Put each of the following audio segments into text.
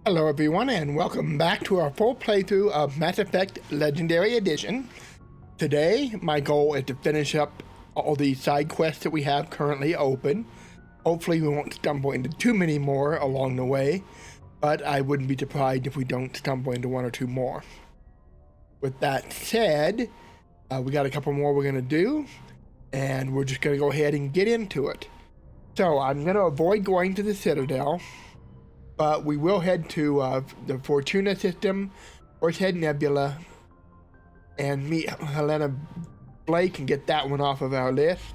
Hello everyone and welcome back to our full playthrough of Mass Effect Legendary Edition. Today my goal is to finish up all the side quests that we have currently open. Hopefully we won't stumble into too many more along the way, but I wouldn't be surprised if we don't stumble into one or two more. With that said, we got a couple more we're going to do, and we're just going to go ahead and get into it. So I'm going to avoid going to the Citadel, but we will head to the Fortuna system, Horsehead Nebula, and meet Helena Blake and get that one off of our list.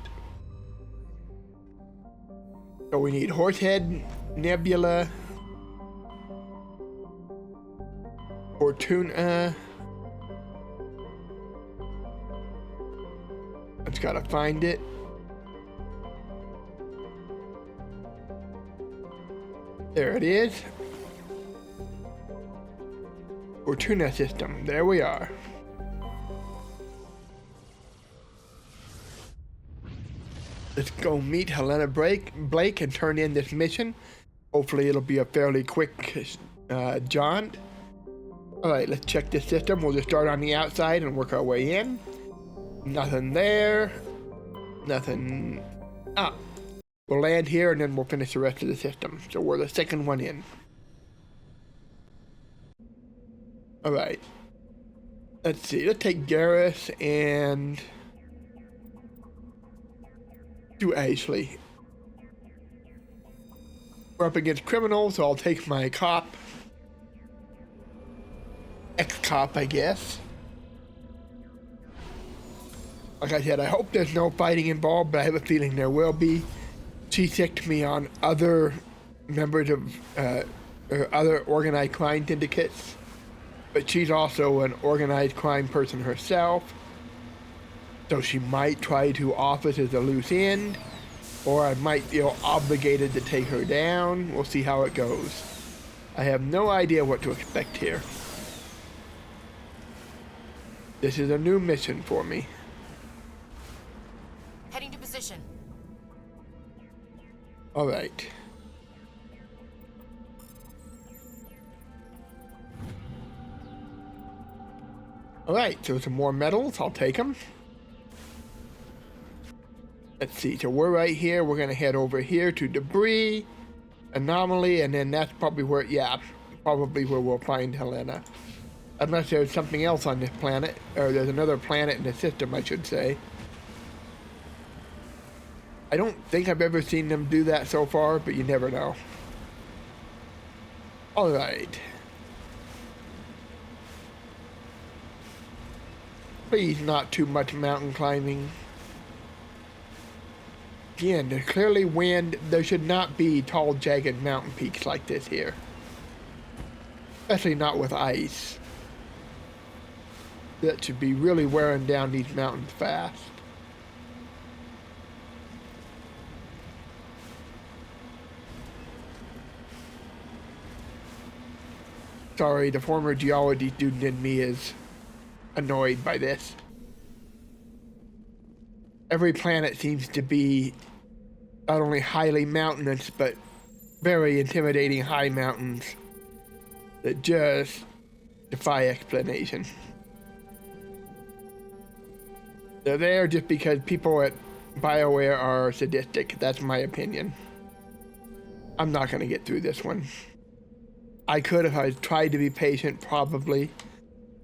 So we need Horsehead Nebula, Fortuna. I just gotta find it. There it is. Fortuna system. There we are. Let's go meet Helena Blake and turn in this mission. Hopefully it'll be a fairly quick jaunt. Alright, let's check this system. We'll just start on the outside and work our way in. Nothing there. Nothing. We'll land here and then we'll finish the rest of the system. So we're the second one in. Alright. Let's see. Let's take Garrus and do Ashley. We're up against criminals, so I'll take my cop. Ex-cop, I guess. Like I said, I hope there's no fighting involved, but I have a feeling there will be. She sicked me on other members of other organized crime syndicates, but she's also an organized crime person herself, so she might try to office as a loose end, or I might feel obligated to take her down. We'll see how it goes. I have no idea what to expect here. This is a new mission for me. Heading to position. All right. All right, so some more medals. I'll take them. Let's see. So we're right here. We're going to head over here to debris, anomaly, and then that's probably where, probably where we'll find Helena. Unless there's something else on this planet, or there's another planet in the system, I should say. I don't think I've ever seen them do that so far, but you never know. Alright. Please not too much mountain climbing. Again, there's clearly wind. There should not be tall, jagged mountain peaks like this here. Especially not with ice. That should be really wearing down these mountains fast. Sorry, the former geology student in me is annoyed by this. Every planet seems to be not only highly mountainous, but very intimidating high mountains that just defy explanation. They're there just because people at BioWare are sadistic. That's my opinion. I'm not going to get through this one. I could if I tried to be patient, probably,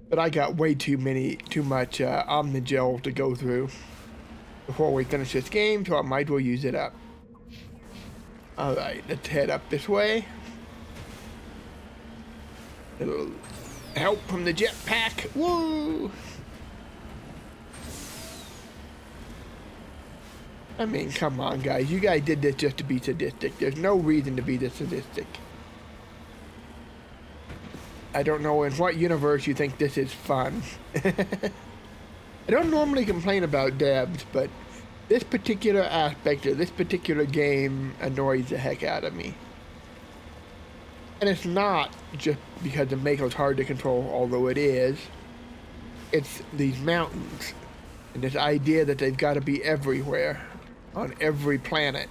but I got way too much Omnigel to go through before we finish this game, so I might as well use it up. Alright, let's head up this way. Little help from the jetpack. Woo! I mean, come on, guys. You guys did this just to be sadistic. There's no reason to be this sadistic. I don't know in what universe you think this is fun. I don't normally complain about devs, but this particular aspect of this particular game annoys the heck out of me. And it's not just because the Mako's hard to control, although it is. It's these mountains, and this idea that they've got to be everywhere, on every planet,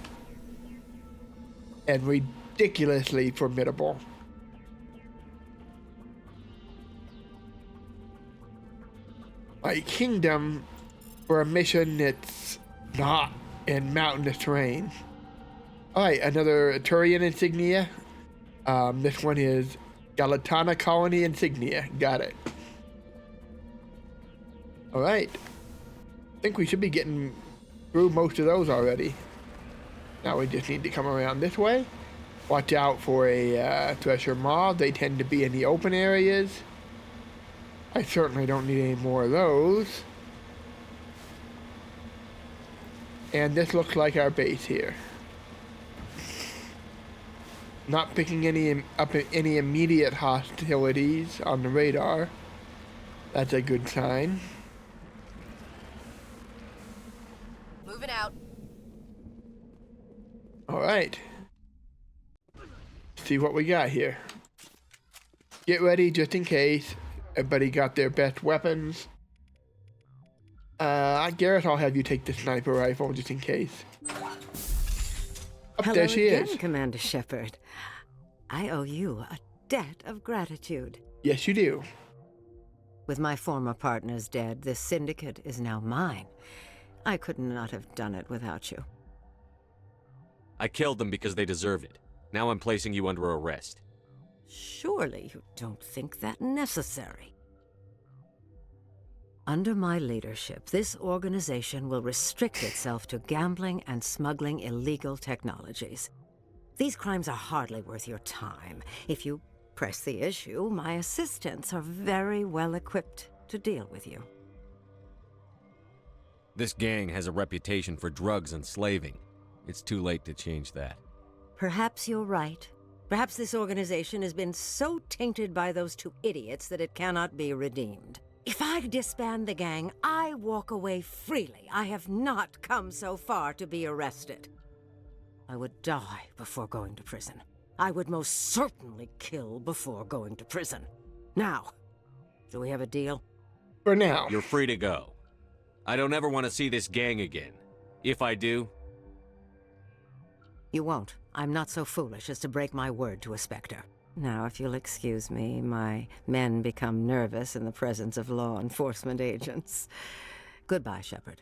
and ridiculously formidable. my kingdom for a mission that's not in mountainous terrain. Alright, another Turian insignia. This one is Galatana Colony insignia. Got it. Alright. I think we should be getting through most of those already. Now we just need to come around this way. Watch out for a thresher mob. They tend to be in the open areas. I certainly don't need any more of those. And this looks like our base here. Not picking up any immediate hostilities on the radar. That's a good sign. Moving out. All right. See what we got here. Get ready just in case. Everybody got their best weapons. Garrett, I'll have you take the sniper rifle just in case. Hello There she again, is. Commander Shepard. I owe you a debt of gratitude. Yes, you do. With my former partners dead, this syndicate is now mine. I could not have done it without you. I killed them because they deserved it. Now I'm placing you under arrest. Surely you don't think that necessary. Under my leadership, this organization will restrict itself to gambling and smuggling illegal technologies. These crimes are hardly worth your time. If you press the issue, my assistants are very well equipped to deal with you. This gang has a reputation for drugs and slaving. It's too late to change that. Perhaps you're right. Perhaps this organization has been so tainted by those two idiots that it cannot be redeemed. If I disband the gang, I walk away freely. I have not come so far to be arrested. I would die before going to prison. I would most certainly kill before going to prison. Now, do we have a deal? For now. You're free to go. I don't ever want to see this gang again. If I do... You won't. I'm not so foolish as to break my word to a Spectre. Now, if you'll excuse me, my men become nervous in the presence of law enforcement agents. Goodbye, Shepard.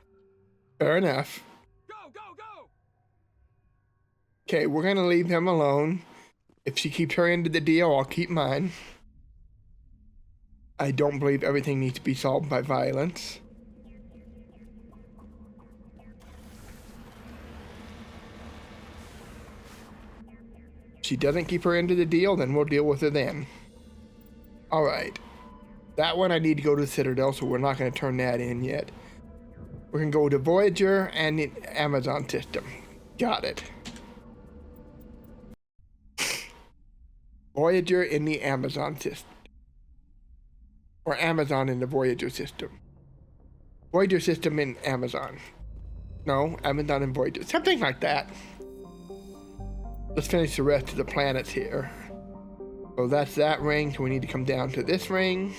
Fair enough. Go, go, go! Okay, we're gonna leave him alone. If she keeps her end of the deal, I'll keep mine. I don't believe everything needs to be solved by violence. She doesn't keep her end of the deal, then we'll deal with her then. Alright. That one I need to go to the Citadel, so we're not going to turn that in yet. We're going to go to Voyager and the Amazon system. Got it. Voyager in the Amazon system. Or Amazon in the Voyager system. Voyager system in Amazon. No, Amazon and Voyager. Something like that. Let's finish the rest of the planets here. So that's that ring, so we need to come down to this ring.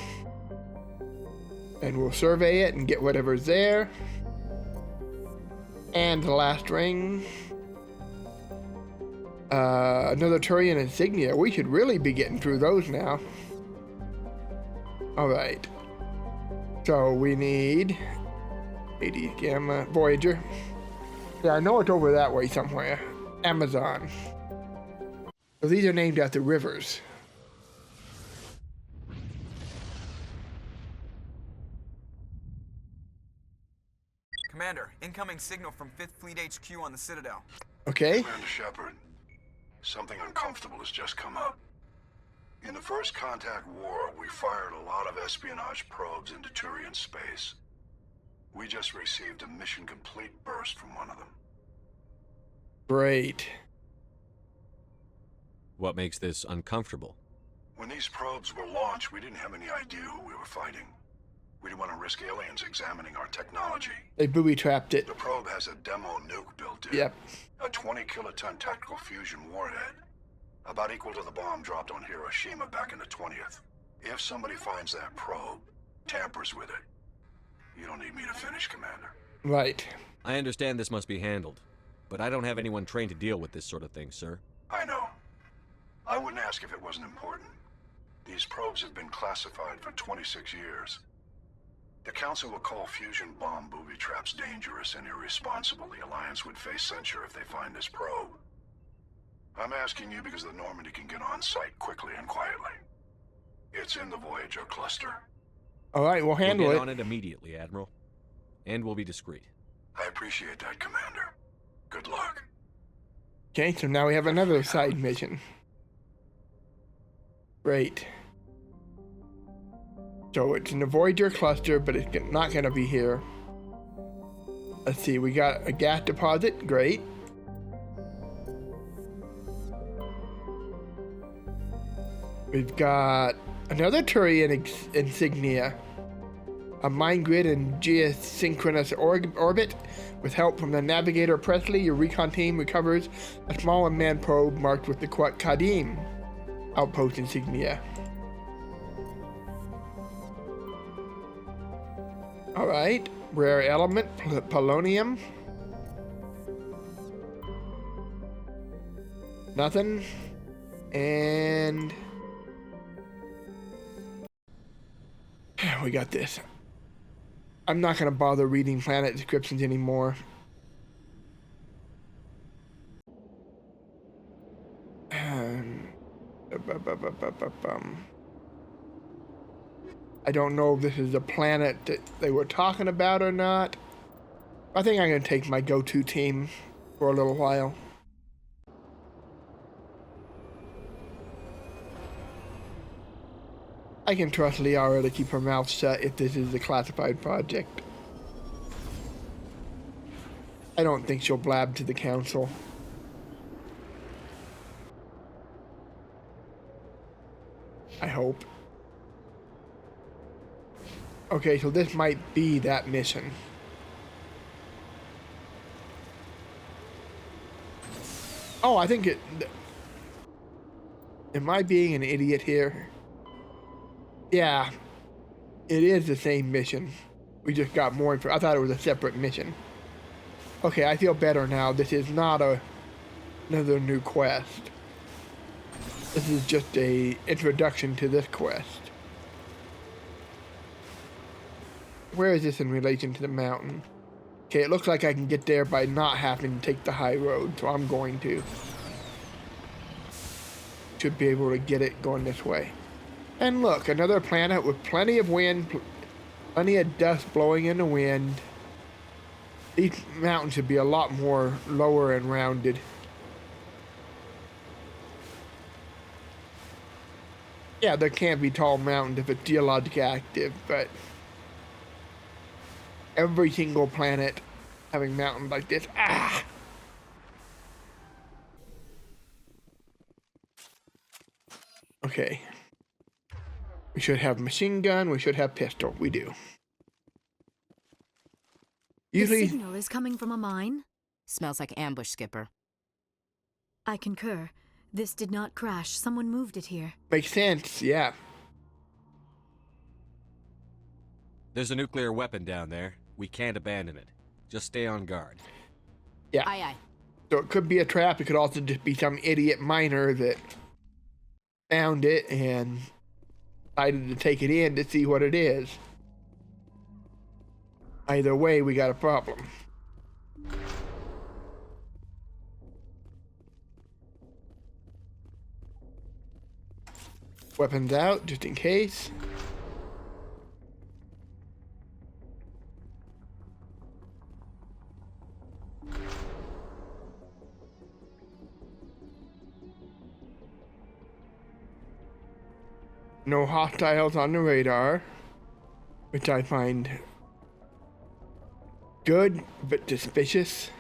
And we'll survey it and get whatever's there. And the last ring. Another Turian insignia. We should really be getting through those now. Alright. So we need 80 Gamma Voyager. Yeah, I know it's over that way somewhere. Amazon. So these are named after rivers. Commander, incoming signal from 5th Fleet HQ on the Citadel. Okay. Commander Shepard, something uncomfortable has just come up. In the First Contact War, we fired a lot of espionage probes into Turian space. We just received a mission complete burst from one of them. Great. What makes this uncomfortable? When these probes were launched, we didn't have any idea who we were fighting. We didn't want to risk aliens examining our technology. They booby-trapped it. The probe has a demo nuke built in. Yep. A 20-kiloton tactical fusion warhead. About equal to the bomb dropped on Hiroshima back in the 20th. If somebody finds that probe, tampers with it, you don't need me to finish, Commander. Right. I understand this must be handled, but I don't have anyone trained to deal with this sort of thing, sir. I know. I wouldn't ask if it wasn't important. These probes have been classified for 26 years. The Council will call fusion bomb booby traps dangerous and irresponsible. The Alliance would face censure if they find this probe. I'm asking you because the Normandy can get on site quickly and quietly. It's in the Voyager cluster. All right, we'll handle We'll it. get on it immediately, Admiral. And we'll be discreet. I appreciate that, Commander. Good luck. Okay, so now we have another side mission. Great. So it's in the Voyager cluster, but it's not going to be here. Let's see, we got a gas deposit. Great. We've got another Turian insignia. A mine grid in geosynchronous orbit. With help from the navigator Presley, your recon team recovers a small unmanned probe marked with the Kadim outpost insignia. Alright, rare element, polonium. Nothing. And we got this. I'm not going to bother reading planet descriptions anymore. I don't know if this is the planet that they were talking about or not. I think I'm going to take my go-to team for a little while. I can trust Liara to keep her mouth shut if this is a classified project. I don't think she'll blab to the Council. I hope. Okay, so this might be that mission. Oh, I think it... Am I being an idiot here? Yeah, it is the same mission. We just got more info. I thought it was a separate mission. Okay, I feel better now. This is not another new quest. This is just a introduction to this quest. Where is this in relation to the mountain? Okay, it looks like I can get there by not having to take the high road, so I'm going to. Should be able to get it going this way. And look, another planet with plenty of wind, plenty of dust blowing in the wind. These mountains should be a lot more lower and rounded. Yeah, there can't be tall mountains if it's geologically active, but every single planet having mountains like this. Ah! Okay. We should have machine gun, we should have pistol. We do. Usually... The signal is coming from a mine? Smells like ambush, Skipper. I concur. This did not crash. Someone moved it here. Makes sense, yeah. There's a nuclear weapon down there. We can't abandon it. Just stay on guard. Yeah. Aye, aye. So it could be a trap. It could also just be some idiot miner that found it and decided to take it in to see what it is. Either way, we got a problem. Weapons out, just in case. No hostiles on the radar, which I find good, but suspicious.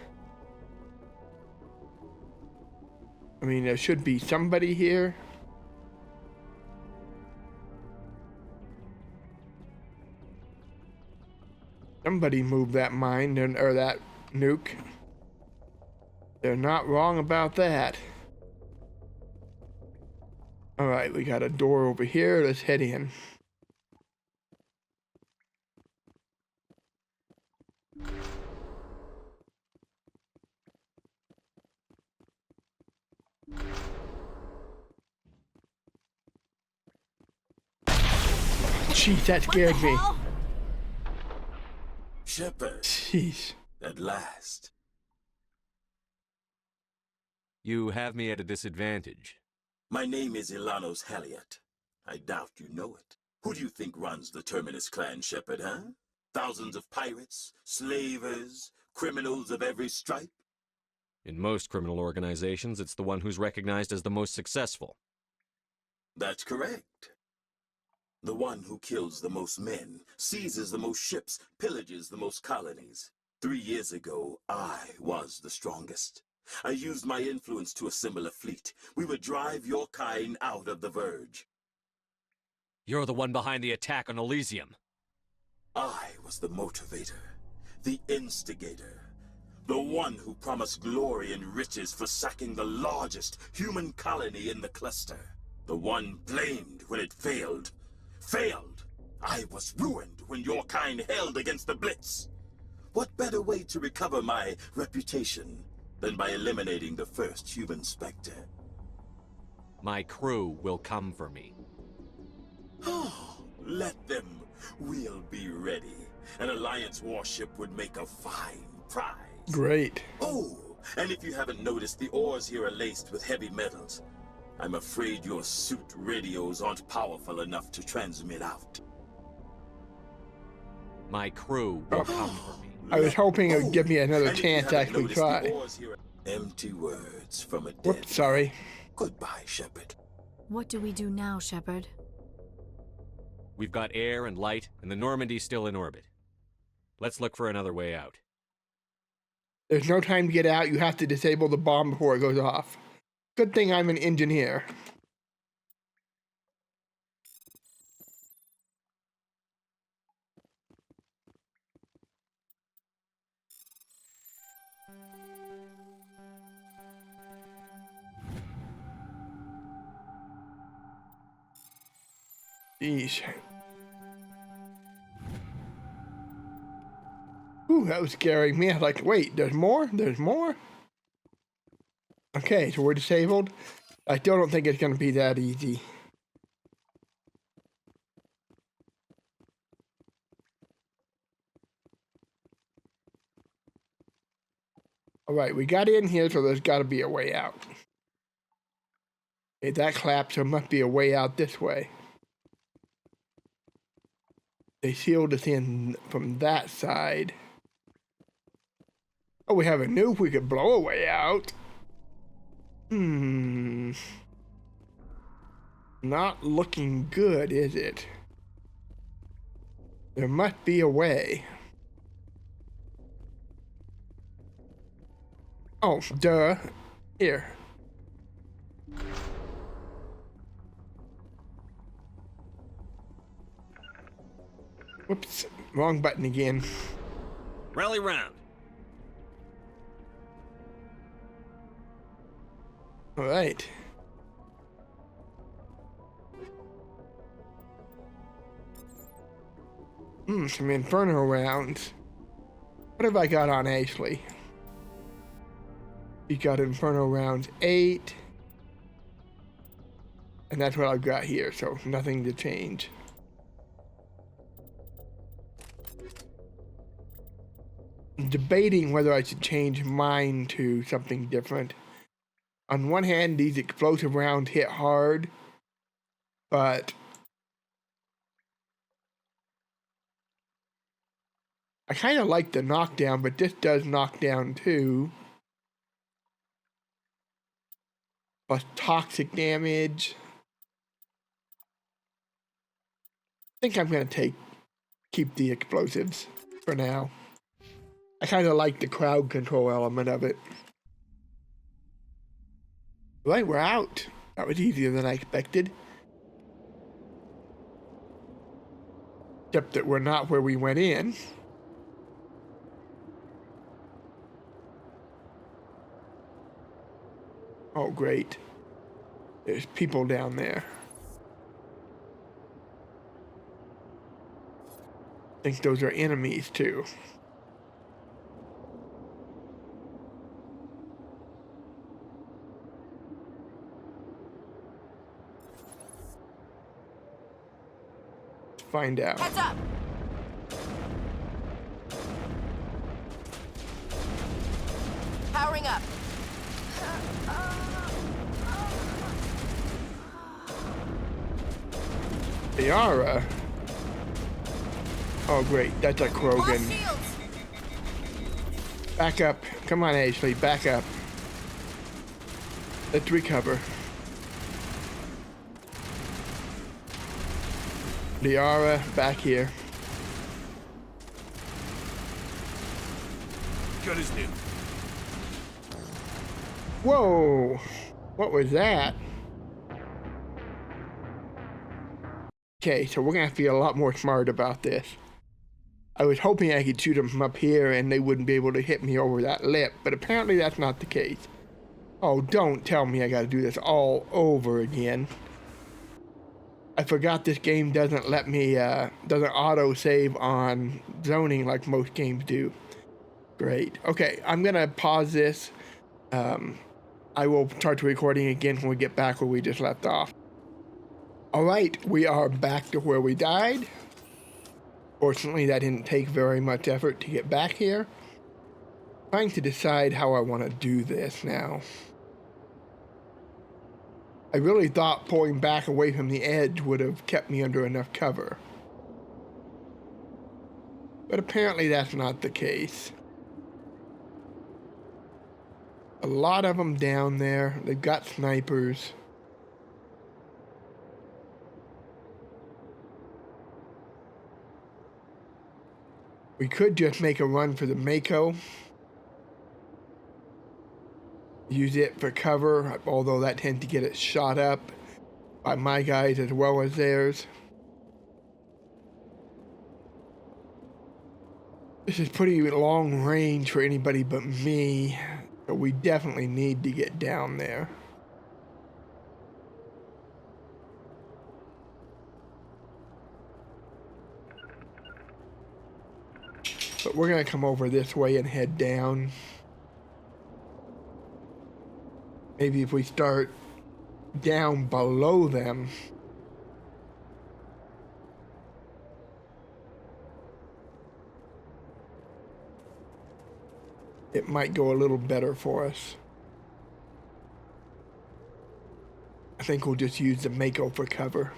I mean, there should be somebody here. Somebody moved that mine, or that nuke. They're not wrong about that. Alright, we got a door over here. Let's head in. Jeez, that scared me. Shepard, Jeez. at last. You have me at a disadvantage. My name is Elanos Haliat. I doubt you know it. Who do you think runs the Terminus clan, Shepard, huh? Thousands of pirates, slavers, criminals of every stripe? In most criminal organizations, it's the one who's recognized as the most successful. That's correct. The one who kills the most men, seizes the most ships, pillages the most colonies. 3 years ago, I was the strongest. I used my influence to assemble a fleet. We would drive your kind out of the Verge. You're the one behind the attack on Elysium. I was the motivator, the instigator, the one who promised glory and riches for sacking the largest human colony in the cluster. The one blamed when it failed. Failed! I was ruined when your kind held against the Blitz. What better way to recover my reputation than by eliminating the first human Spectre? My crew will come for me. Oh, let them. We'll be ready. An Alliance warship would make a fine prize. Great. Oh, and if you haven't noticed, the ores here are laced with heavy metals. I'm afraid your suit radios aren't powerful enough to transmit out. My crew will come for me. I was hoping it would give me another And if you chance to haven't actually noticed, the try. ores here are empty words from a dead Whoops, sorry. man. Goodbye, Shepard. What do we do now, Shepard? We've got air and light, and the Normandy's still in orbit. Let's look for another way out. There's no time to get out. You have to disable the bomb before it goes off. Good thing I'm an engineer. Jeez. Ooh, that was scaring me. I was like, wait, there's more? There's more? Okay, so we're disabled. I still don't think it's going to be that easy. Alright, we got in here, so there's got to be a way out. Okay, that collapsed, so there must be a way out this way. They sealed us in from that side. Oh, we have a nuke. We could blow a way out. Not looking good, is it? There must be a way. Oh, duh. Here. Whoops. Wrong button again. Rally round. All right. Some Inferno rounds. What have I got on Ashley? We got Inferno rounds 8. And that's what I've got here, so nothing to change. I'm debating whether I should change mine to something different. On one hand, these explosive rounds hit hard, but I kind of like the knockdown, but this does knock down too. Plus toxic damage. I think I'm going to keep the explosives for now. I kind of like the crowd control element of it. Right, we're out. That was easier than I expected. Except that we're not where we went in. Oh, great. There's people down there. I think those are enemies, too. Let's find out. Heads up! coming up. Yara. Oh great, that's a Krogan. Lost shields. Back up. Come on, Ashley, back up. Let's recover. Liara, back here. Good as new. Whoa! What was that? Okay, so we're gonna have to be a lot more smart about this. I was hoping I could shoot them from up here and they wouldn't be able to hit me over that lip, but apparently that's not the case. Oh, don't tell me I gotta do this all over again. I forgot this game doesn't let me, doesn't auto-save on zoning like most games do. Great. Okay, I'm gonna pause this. I will start the recording again when we get back where we just left off. Alright, we are back to where we died. Fortunately, that didn't take very much effort to get back here. Trying to decide how I want to do this now. I really thought pulling back away from the edge would have kept me under enough cover. But apparently that's not the case. A lot of them down there. They've got snipers. We could just make a run for the Mako. Use it for cover, although that tends to get it shot up by my guys as well as theirs. This is pretty long range for anybody but me, but we definitely need to get down there. But we're gonna come over this way and head down. Maybe if we start down below them. It might go a little better for us. I think we'll just use the Mako for cover.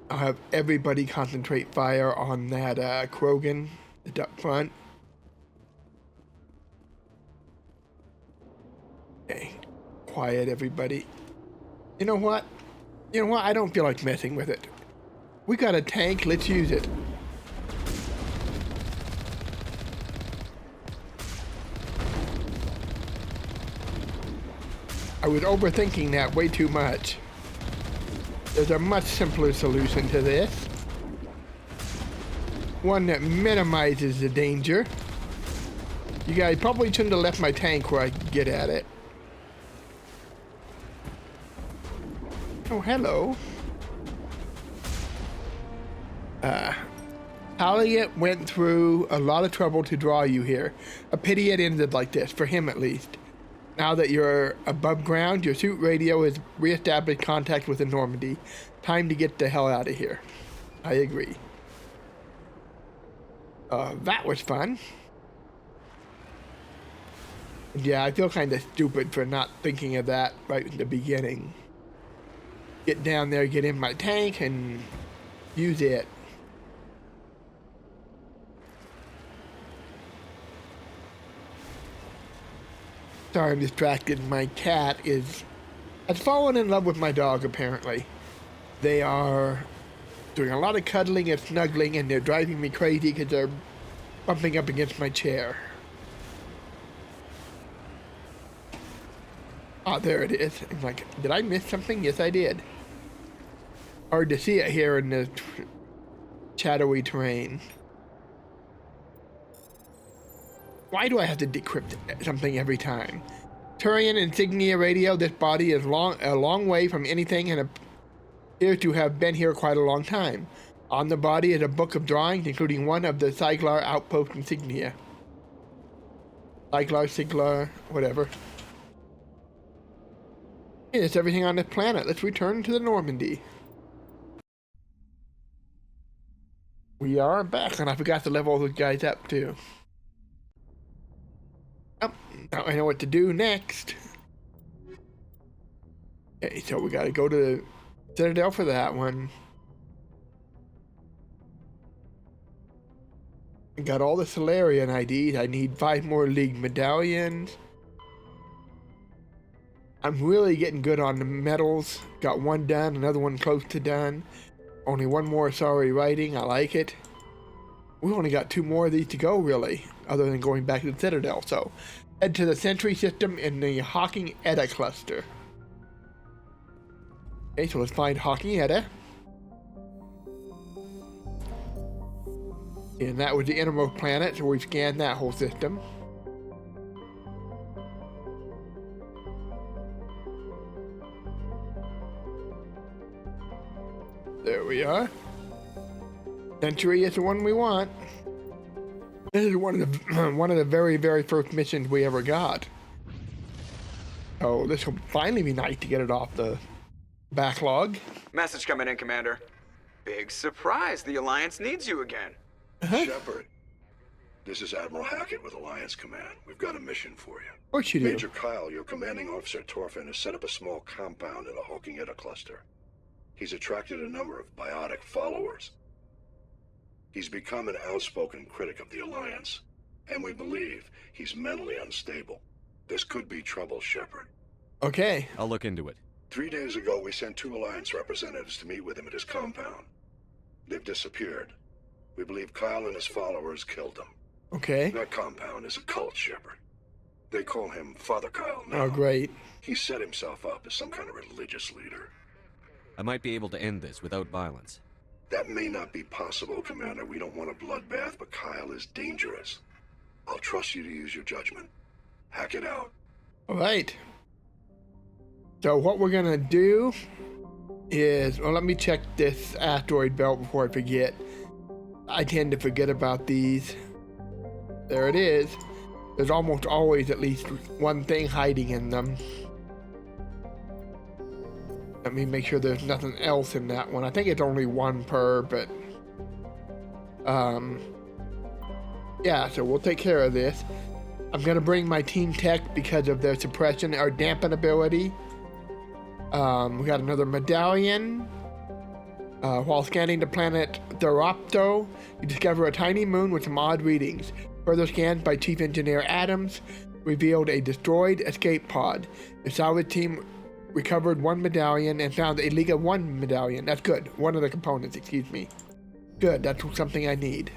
I'll have everybody concentrate fire on that Krogan that's up front. Okay, quiet everybody. You know what? I don't feel like messing with it. We got a tank, let's use it. I was overthinking that way too much. There's a much simpler solution to this. One that minimizes the danger. You guys probably shouldn't have left my tank where I could get at it. Oh, hello. Haliat went through a lot of trouble to draw you here. A pity it ended like this, for him at least. Now that you're above ground, your suit radio has reestablished contact with the Normandy. Time to get the hell out of here. I agree. That was fun. Yeah, I feel kind of stupid for not thinking of that right in the beginning. Get down there, get in my tank, and use it. Sorry, I'm distracted. My cat has fallen in love with my dog, apparently. They are doing a lot of cuddling and snuggling, and they're driving me crazy because they're bumping up against my chair. Ah, there it is. I'm like, did I miss something? Yes, I did. Hard to see it here in the shadowy terrain. Why do I have to decrypt something every time? Turian insignia radio. This body is a long way from anything and appears to have been here quite a long time. On the body is a book of drawings, including one of the Siglar outpost insignia. Siglar, whatever. Hey, that's everything on this planet. Let's return to the Normandy. We are back, and I forgot to level those guys up too. Oh, Now I know what to do next. Okay, so we gotta go to the Citadel for that one. Got all the Solarian IDs. I need 5 more League medallions. I'm really getting good on the medals. Got 1 done, another one close to done. Only 1 more sorry writing. I like it. We only got 2 more of these to go, really, other than going back to the Citadel. So, head to the Sentry system in the Hawking Eta cluster. Okay, so let's find Hawking Eta. And that was the innermost planet, so we've scanned that whole system. There we are. Century is the one we want. This is one of the very, very first missions we ever got. Oh, this will finally be nice to get it off the backlog. Message coming in, Commander. Big surprise, the Alliance needs you again. Shepard, this is Admiral Hackett with Alliance Command. We've got a mission for you. Of course you do. Major Kyle, your commanding officer Torfin, has set up a small compound in the Hawking Eta cluster. He's attracted a number of biotic followers. He's become an outspoken critic of the Alliance, and we believe he's mentally unstable. This could be trouble, Shepard. Okay. I'll look into it. 3 days ago, we sent 2 Alliance representatives to meet with him at his compound. They've disappeared. We believe Kyle and his followers killed them. Okay. That compound is a cult, Shepard. They call him Father Kyle now. Oh, great. He set himself up as some kind of religious leader. I might be able to end this without violence. That may not be possible, Commander. We don't want a bloodbath, but Kyle is dangerous. I'll trust you to use your judgment. Hack it out. All right. So what we're gonna do is, well, let me check this asteroid belt before I forget. I tend to forget about these. There it is. There's almost always at least one thing hiding in them. Let me make sure there's nothing else in that one. I think it's only 1 per, but yeah, so we'll take care of this. I'm gonna bring my team tech because of their suppression or dampen ability. We got another medallion. While scanning the planet Theropto, you discover a tiny moon with some odd readings. Further scans by Chief Engineer Adams revealed a destroyed escape pod. The salvage team recovered 1 medallion and found a Liga 1 medallion. That's good. One of the components, excuse me. Good, that's something I need.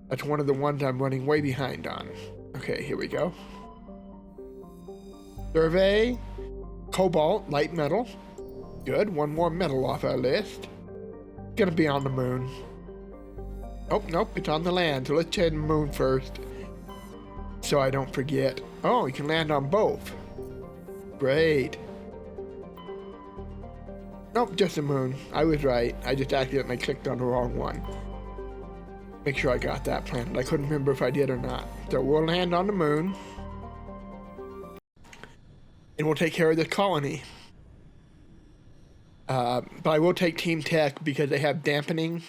That's one of the ones I'm running way behind on. Okay, here we go. Survey. Cobalt, light metal. Good, 1 more metal off our list. Gonna be on the moon. Oh, nope, it's on the land. So let's check the moon first. So I don't forget. Oh, you can land on both. Great. Nope, just the moon. I was right. I just accidentally clicked on the wrong one. Make sure I got that planet. I couldn't remember if I did or not. So we'll land on the moon. And we'll take care of this colony. But I will take Team Tech because they have dampening.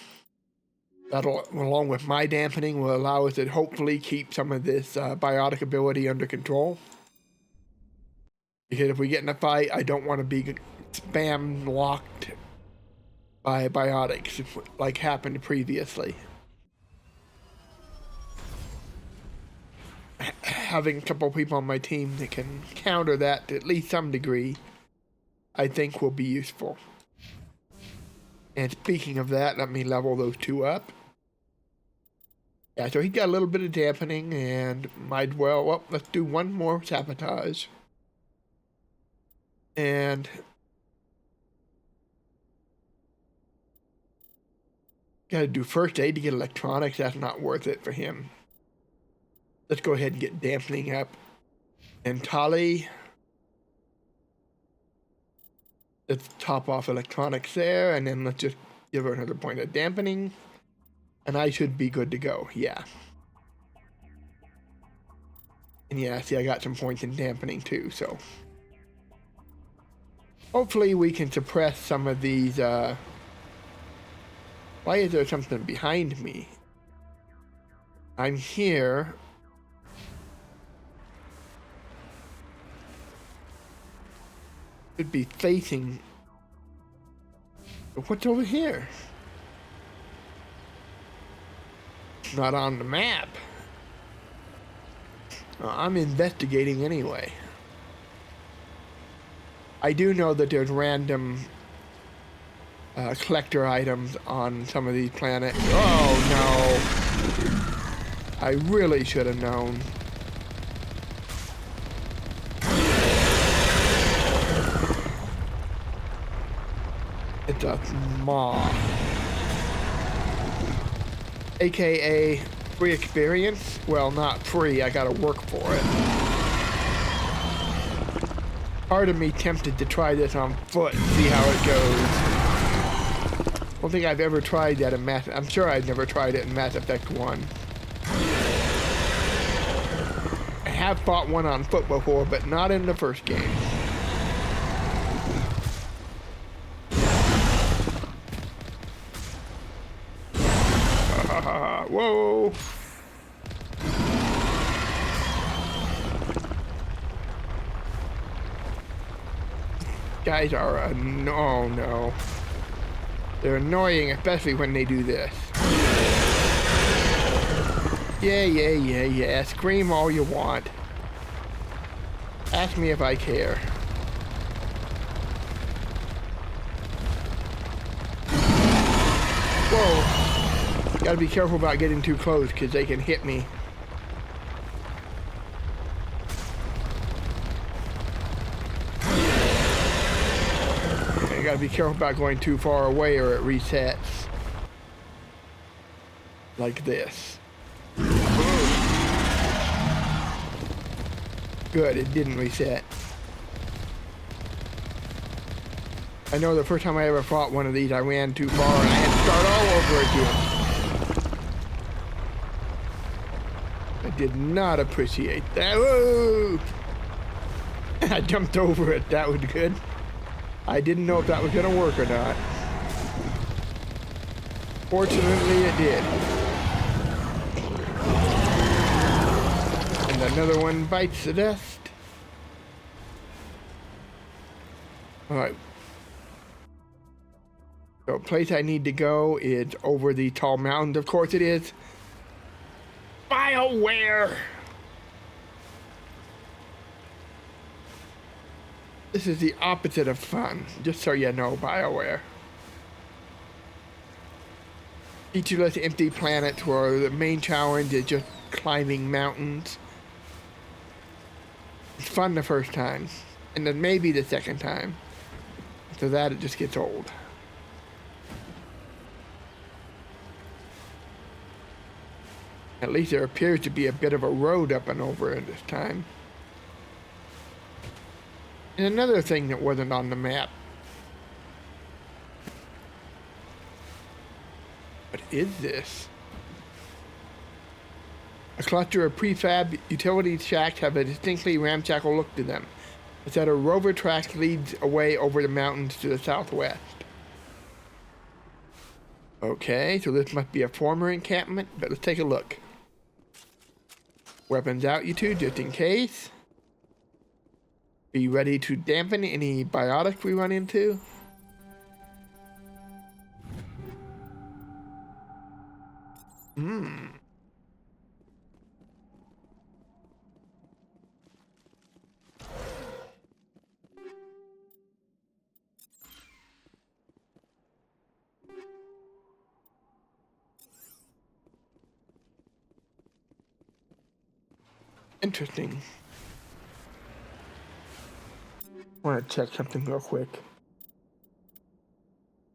That'll, along with my dampening, will allow us to hopefully keep some of this biotic ability under control. Because if we get in a fight, I don't want to be spam locked by biotics like happened previously. Having a couple people on my team that can counter that to at least some degree, I think will be useful. And speaking of that, let me level those 2 up. Yeah, so he's got a little bit of dampening and might well, let's do 1 more sabotage. And gotta do first aid to get electronics. That's not worth it for him. Let's go ahead and get dampening up. And Tali, let's top off electronics there, and then let's just give her another point of dampening. And I should be good to go, yeah. And yeah, see, I got some points in dampening too, so. Hopefully we can suppress some of these, why is there something behind me? I'm here. Should be facing. What's over here? Not on the map. I'm investigating anyway. I do know that there's random collector items on some of these planets. Oh no! I really should have known. It's a maw. AKA free experience. Well, not free, I gotta work for it. Part of me tempted to try this on foot and see how it goes. I don't think I've ever tried that in Mass. I'm sure I've never tried it in Mass Effect 1. I have fought one on foot before, but not in the first game. Whoa! Guys are no. They're annoying, especially when they do this. Yeah. Scream all you want. Ask me if I care. Whoa. Gotta be careful about getting too close because they can hit me. You gotta be careful about going too far away or it resets. Like this. Good, it didn't reset. I know the first time I ever fought one of these, I ran too far and I had to start all over again. I did not appreciate that. Whoa! I jumped over it. That was good. I didn't know if that was going to work or not. Fortunately, it did. And another one bites the dust. Alright. So, the place I need to go is over the tall mountains. Of course it is. BioWare! This is the opposite of fun, just so you know, BioWare. Featureless empty planets where the main challenge is just climbing mountains. It's fun the first time, and then maybe the second time. After that, it just gets old. At least there appears to be a bit of a road up and over it this time. And another thing that wasn't on the map. What is this? A cluster of prefab utility shacks have a distinctly ramshackle look to them. It's that a rover track leads away over the mountains to the southwest. Okay, so this must be a former encampment, but let's take a look. Weapons out, you two, just in case. Be ready to dampen any biotic we run into. Interesting. I want to check something real quick.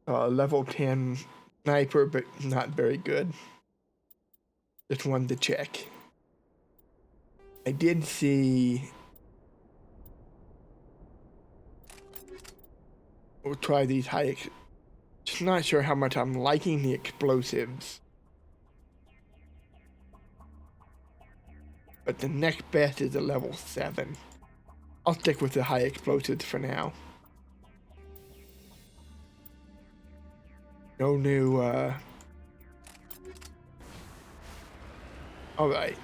Level 10 sniper, but not very good. Just wanted to check. I did see... We'll try these high... Just not sure how much I'm liking the explosives. But the next best is a level 7. I'll stick with the high explosives for now. No new, Alright.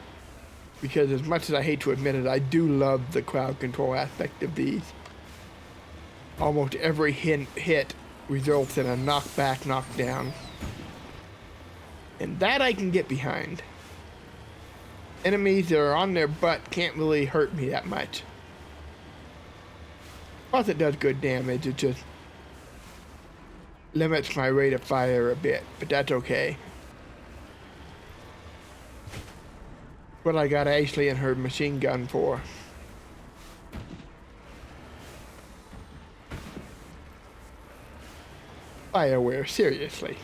Because as much as I hate to admit it, I do love the crowd control aspect of these. almost every hit results in a knockback, knockdown. And that I can get behind. Enemies that are on their butt can't really hurt me that much. Plus it does good damage, it just limits my rate of fire a bit, but that's okay. What I got Ashley and her machine gun for. Fireware, seriously.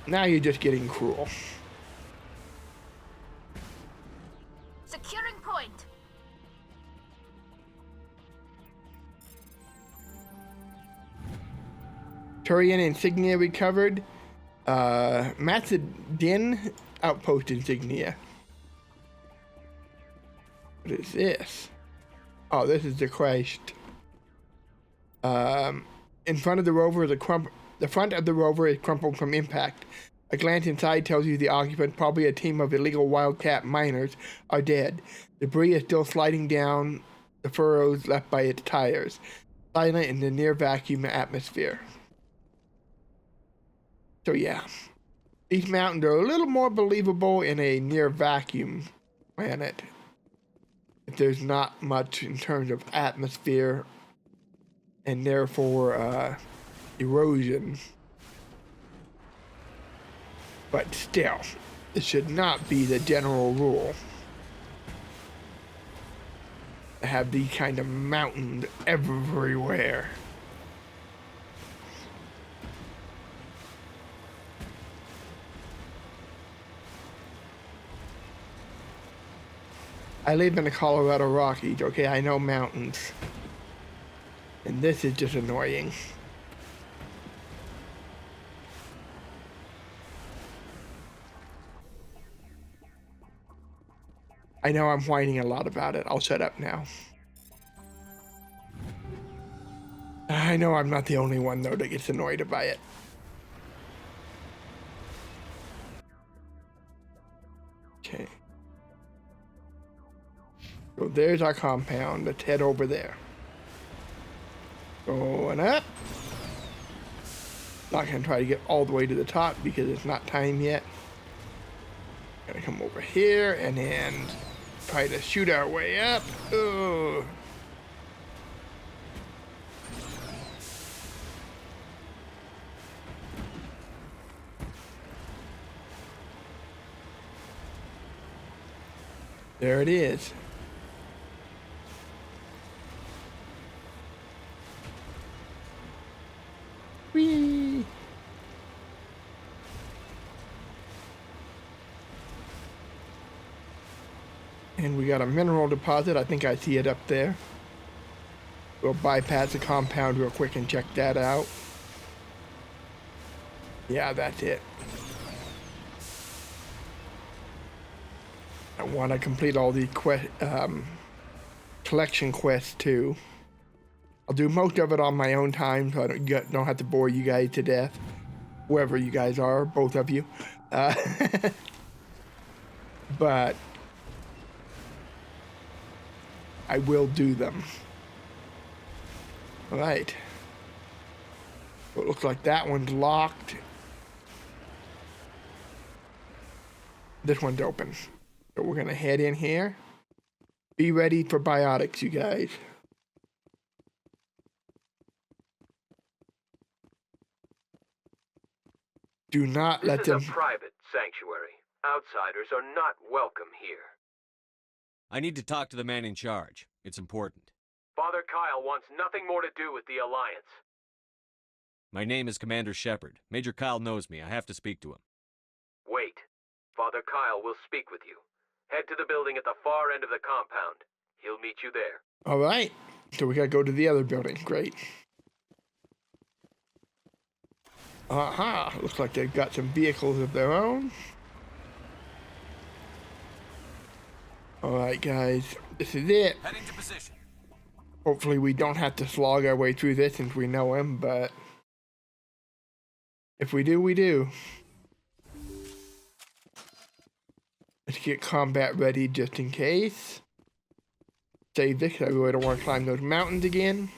Now you're just getting cruel. Securing point. Turian insignia recovered. Macedon outpost insignia. What is this? Oh, this is the crashed. In front of the rover, the front of the rover is crumpled from impact. A glance inside tells you the occupants, probably a team of illegal wildcat miners, are dead. Debris is still sliding down the furrows left by its tires, silent in the near vacuum atmosphere. So yeah, these mountains are a little more believable in a near vacuum planet. If there's not much in terms of atmosphere and therefore erosion. But still, it should not be the general rule to have these kind of mountains everywhere. I live in the Colorado Rockies, okay? I know mountains. And this is just annoying. I know I'm whining a lot about it. I'll shut up now. I know I'm not the only one, though, that gets annoyed by it. Okay. So there's our compound. Let's head over there. Going up. Not gonna try to get all the way to the top because it's not time yet. Gotta come over here and then try to shoot our way up. Ugh. There it is. Whee! And we got a mineral deposit. I think I see it up there. We'll bypass the compound real quick and check that out. Yeah, that's it. I want to complete all these collection quests too. I'll do most of it on my own time, so I don't have to bore you guys to death. Whoever you guys are, both of you. But I will do them. All right. So it looks like that one's locked. This one's open. So we're gonna head in here. Be ready for biotics, you guys. Do not let them... This is a private sanctuary. Outsiders are not welcome here. I need to talk to the man in charge. It's important. Father Kyle wants nothing more to do with the Alliance. My name is Commander Shepard. Major Kyle knows me. I have to speak to him. Wait. Father Kyle will speak with you. Head to the building at the far end of the compound. He'll meet you there. All right. So we gotta go to the other building. Great. Aha. Looks like they've got some vehicles of their own. All right, guys. This is it. Heading to position. Hopefully we don't have to slog our way through this since we know him, but if we do, we do. Let's get combat ready just in case. save this, 'cause I really don't want to climb those mountains again.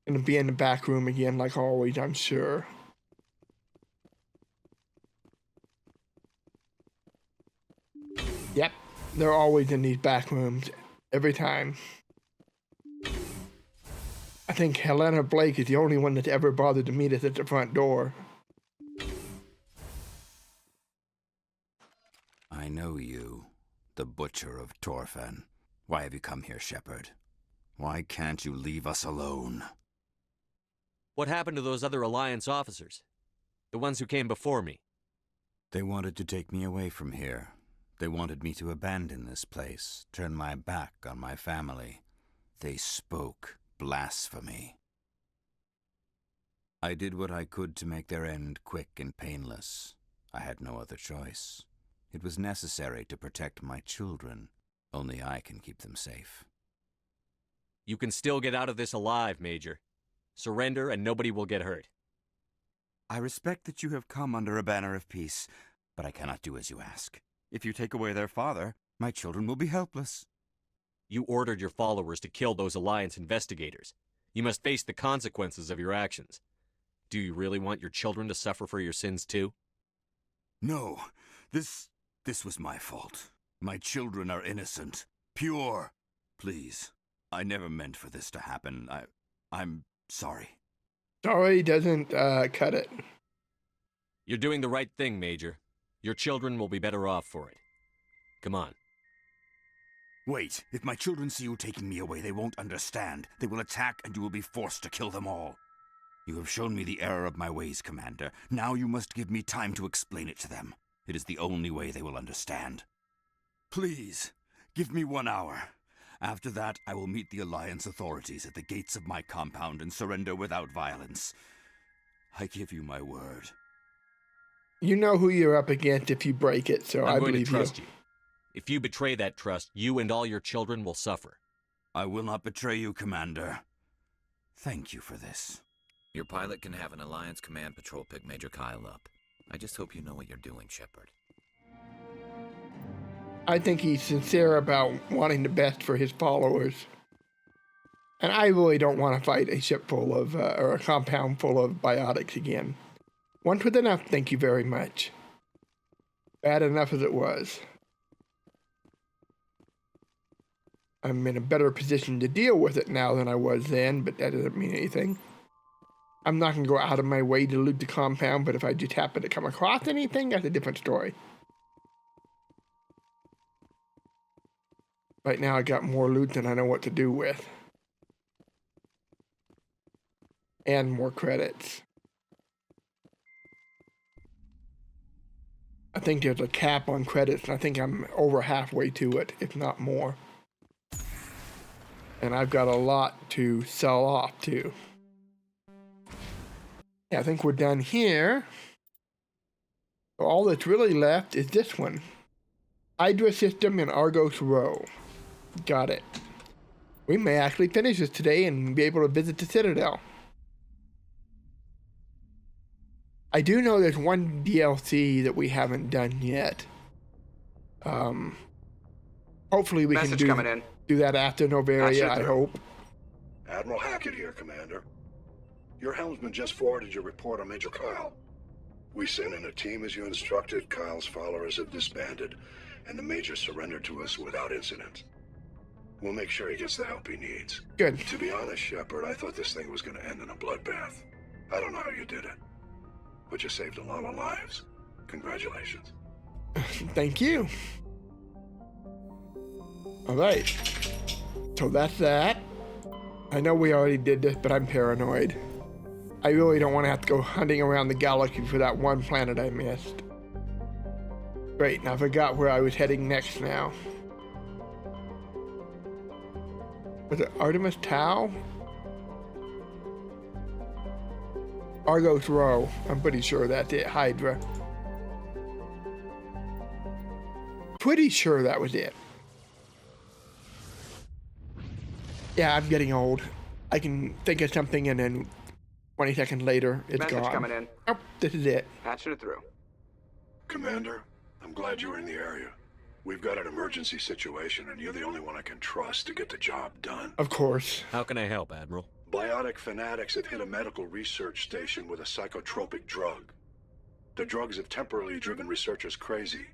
Gonna be in the back room again, like always, I'm sure. Yep, they're always in these back rooms, every time. I think Helena Blake is the only one that's ever bothered to meet us at the front door. I know you, the Butcher of Torfan. Why have you come here, Shepard? Why can't you leave us alone? What happened to those other Alliance officers? The ones who came before me? They wanted to take me away from here. They wanted me to abandon this place, turn my back on my family. They spoke blasphemy. I did what I could to make their end quick and painless. I had no other choice. It was necessary to protect my children. Only I can keep them safe. You can still get out of this alive, Major. Surrender and nobody will get hurt. I respect that you have come under a banner of peace, but I cannot do as you ask. If you take away their father, my children will be helpless. You ordered your followers to kill those Alliance investigators. You must face the consequences of your actions. Do you really want your children to suffer for your sins too? No, this was my fault. My children are innocent, pure. Please, I never meant for this to happen. I'm sorry. Sorry doesn't cut it. You're doing the right thing, Major. Your children will be better off for it. Come on. Wait, if my children see you taking me away, they won't understand. They will attack and you will be forced to kill them all. You have shown me the error of my ways, Commander. Now you must give me time to explain it to them. It is the only way they will understand. Please, give me 1 hour. After that, I will meet the Alliance authorities at the gates of my compound and surrender without violence. I give you my word. You know who you're up against if you break it, so I I'm going to believe trust you. If you betray that trust, you and all your children will suffer. I will not betray you, Commander. Thank you for this. Your pilot can have an Alliance command patrol pick Major Kyle up. I just hope you know what you're doing, Shepard. I think he's sincere about wanting the best for his followers. And I really don't want to fight a ship full of, or a compound full of biotics again. Once was enough, thank you very much. Bad enough as it was. I'm in a better position to deal with it now than I was then, but that doesn't mean anything. I'm not going to go out of my way to loot the compound, but if I just happen to come across anything, that's a different story. Right now I got more loot than I know what to do with. And more credits. I think there's a cap on credits, and I think I'm over halfway to it, if not more. And I've got a lot to sell off, too. Yeah, I think we're done here. So all that's really left is this one. Hydra System in Argos Row. Got it. We may actually finish this today and be able to visit the Citadel. I do know there's one DLC that we haven't done yet. Hopefully we can do that after Noveria, I hope. Admiral Hackett here, Commander. Your helmsman just forwarded your report on Major Kyle. We sent in a team as you instructed. Kyle's followers have disbanded, and the Major surrendered to us without incident. We'll make sure he gets the help he needs. Good. To be honest, Shepard, I thought this thing was going to end in a bloodbath. I don't know how you did it, but you saved a lot of lives. Congratulations. Thank you. All right. So that's that. I know we already did this, but I'm paranoid. I really don't want to have to go hunting around the galaxy for that one planet I missed. Great, now I forgot where I was heading next now. Was it Artemis Tau? Argos Row. I'm pretty sure that's it. Hydra. Pretty sure that was it. Yeah, I'm getting old. I can think of something and then 20 seconds later, it's Message gone. coming in. Oh, this is it. Patching it through. Commander, I'm glad you're in the area. We've got an emergency situation, and you're the only one I can trust to get the job done. Of course. How can I help, Admiral? Biotic fanatics have hit a medical research station with a psychotropic drug. The drugs have temporarily driven researchers crazy,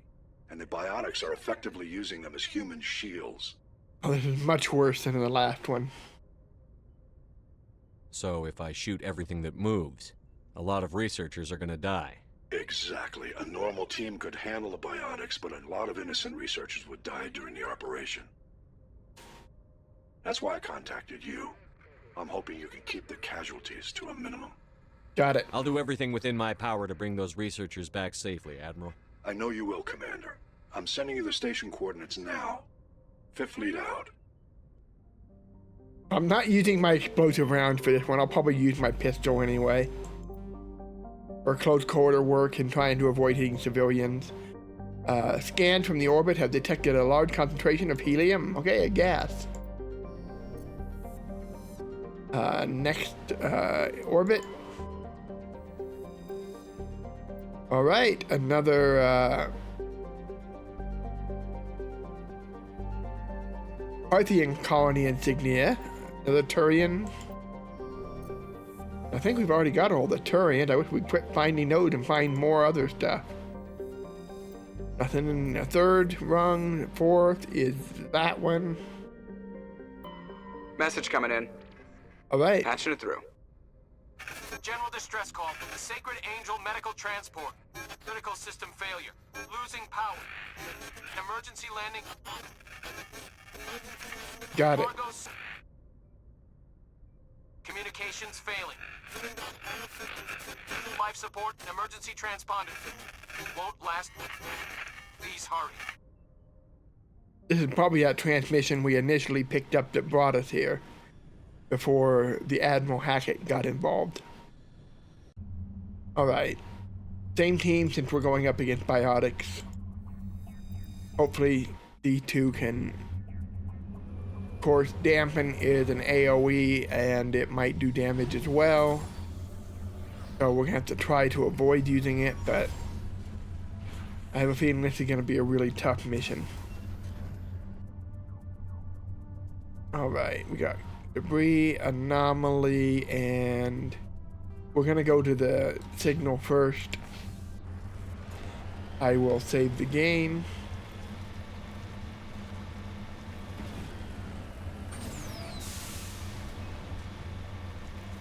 and the biotics are effectively using them as human shields. Oh, this is much worse than the last one. So if I shoot everything that moves, a lot of researchers are gonna die. Exactly. A normal team could handle the biotics, but a lot of innocent researchers would die during the operation. That's why I contacted you. I'm hoping you can keep the casualties to a minimum. Got it. I'll do everything within my power to bring those researchers back safely, Admiral. I know you will, Commander. I'm sending you the station coordinates now. Fifth Fleet out. I'm not using my explosive rounds for this one. I'll probably use my pistol anyway. For close quarter work and trying to avoid hitting civilians. Scans from the orbit have detected a large concentration of helium. Okay, a gas. Next orbit. All right, another Parthian colony insignia. Another Turian. I think we've already got all the Turians. I wish we'd quit finding those and find more other stuff. Nothing in the third rung. Fourth is that one. Message coming in. All right. Patching it through. General distress call from the Sacred Angel Medical Transport. Critical system failure. Losing power. Emergency landing. Got it. Cargo's... Communications failing. Life support and emergency transponder. Won't last. Please hurry. This is probably that transmission we initially picked up that brought us here. Before the Admiral Hackett got involved. Alright. Same team since we're going up against biotics. Hopefully these two can... Of course, dampen is an AoE and it might do damage as well. So we're gonna have to try to avoid using it, but I have a feeling this is gonna be a really tough mission. Alright, we got debris, anomaly, and we're gonna go to the signal first. I will save the game.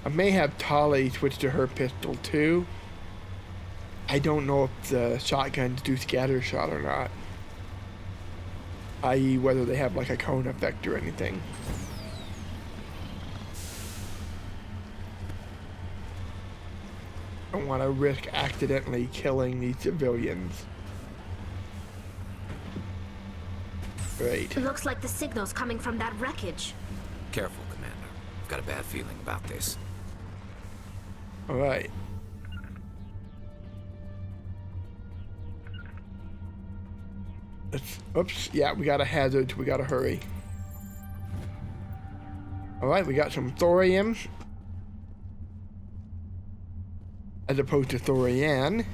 I may have Tali switch to her pistol too. I don't know if the shotguns do scatter shot or not. I.e. whether they have like a cone effect or anything. Don't want to risk accidentally killing these civilians. Great. It looks like the signal's coming from that wreckage. Careful, Commander. I've got a bad feeling about this. Alright. Oops, yeah, we got a hazard, we gotta hurry. Alright, we got some thorium. As opposed to thorian.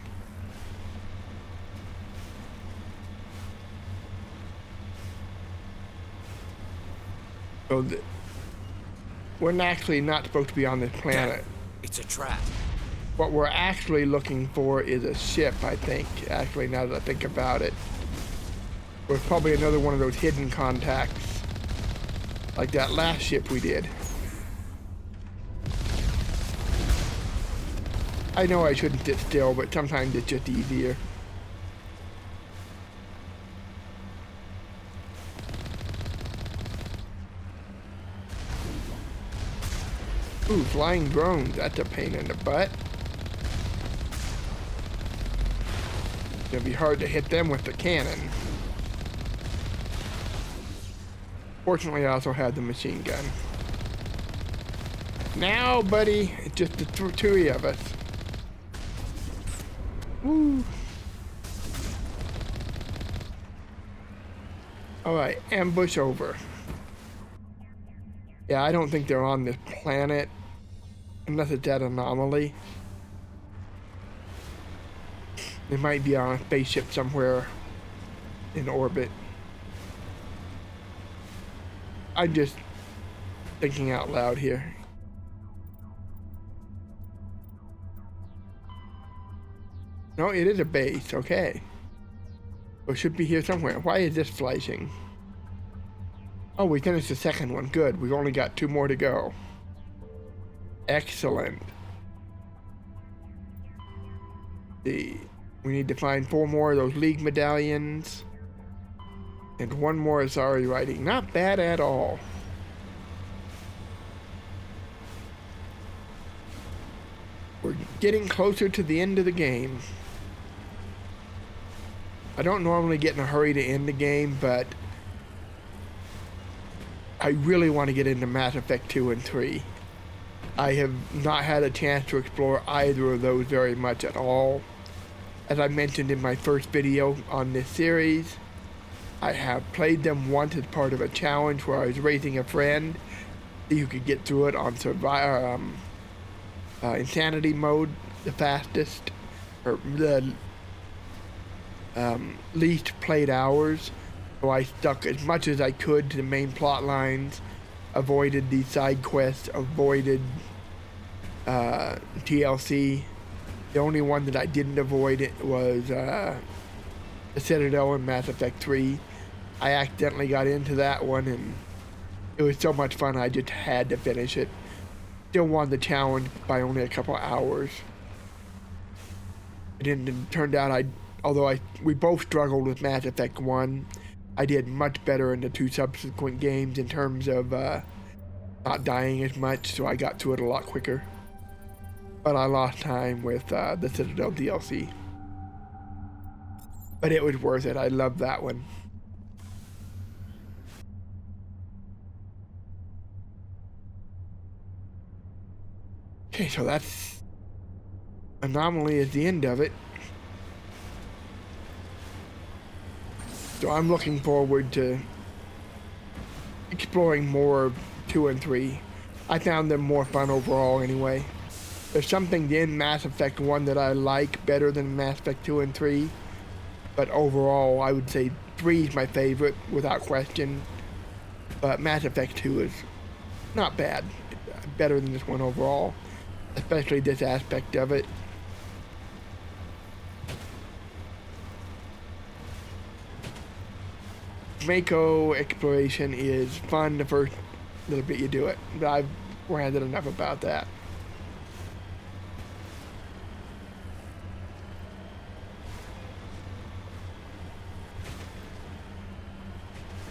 So we're actually not supposed to be on this planet. It's a trap. What we're actually looking for is a ship, I think. Actually, now that I think about it. It was probably another one of those hidden contacts. Like that last ship we did. I know I shouldn't sit still, but sometimes it's just easier. Ooh, flying drones. That's a pain in the butt. It's gonna be hard to hit them with the cannon. Fortunately, I also had the machine gun. Now, buddy, it's just the two of us. Woo. Alright, ambush over. Yeah, I don't think they're on this planet. Unless it's that anomaly. They might be on a spaceship somewhere in orbit. I'm just thinking out loud here. No, it is a base, okay. It should be here somewhere. Why is this flashing? Oh, we finished the second one. Good. We've only got 2 more to go. Excellent. We need to find 4 more of those League medallions. And 1 more Asari writing. Not bad at all. We're getting closer to the end of the game. I don't normally get in a hurry to end the game, but I really want to get into Mass Effect 2 and 3. I have not had a chance to explore either of those very much at all. As I mentioned in my first video on this series, I have played them once as part of a challenge where I was raising a friend, see who could get through it on insanity mode the fastest, or the least played hours. So I stuck as much as I could to the main plot lines, avoided the side quests, avoided TLC. The only one that I didn't avoid was the Citadel in Mass Effect 3. I accidentally got into that one and it was so much fun I just had to finish it. Still won the challenge by only a couple hours. It turned out we both struggled with Mass Effect 1, I did much better in the 2 subsequent games in terms of not dying as much, so I got to it a lot quicker. But I lost time with the Citadel DLC. But it was worth it. I loved that one. Okay, so that's anomaly is the end of it. So I'm looking forward to exploring more of 2 and 3. I found them more fun overall anyway. There's something in Mass Effect 1 that I like better than Mass Effect 2 and 3. But overall, I would say 3 is my favorite, without question. But Mass Effect 2 is not bad. Better than this one overall. Especially this aspect of it. Mako exploration is fun the first little bit you do it. But I've ranted enough about that.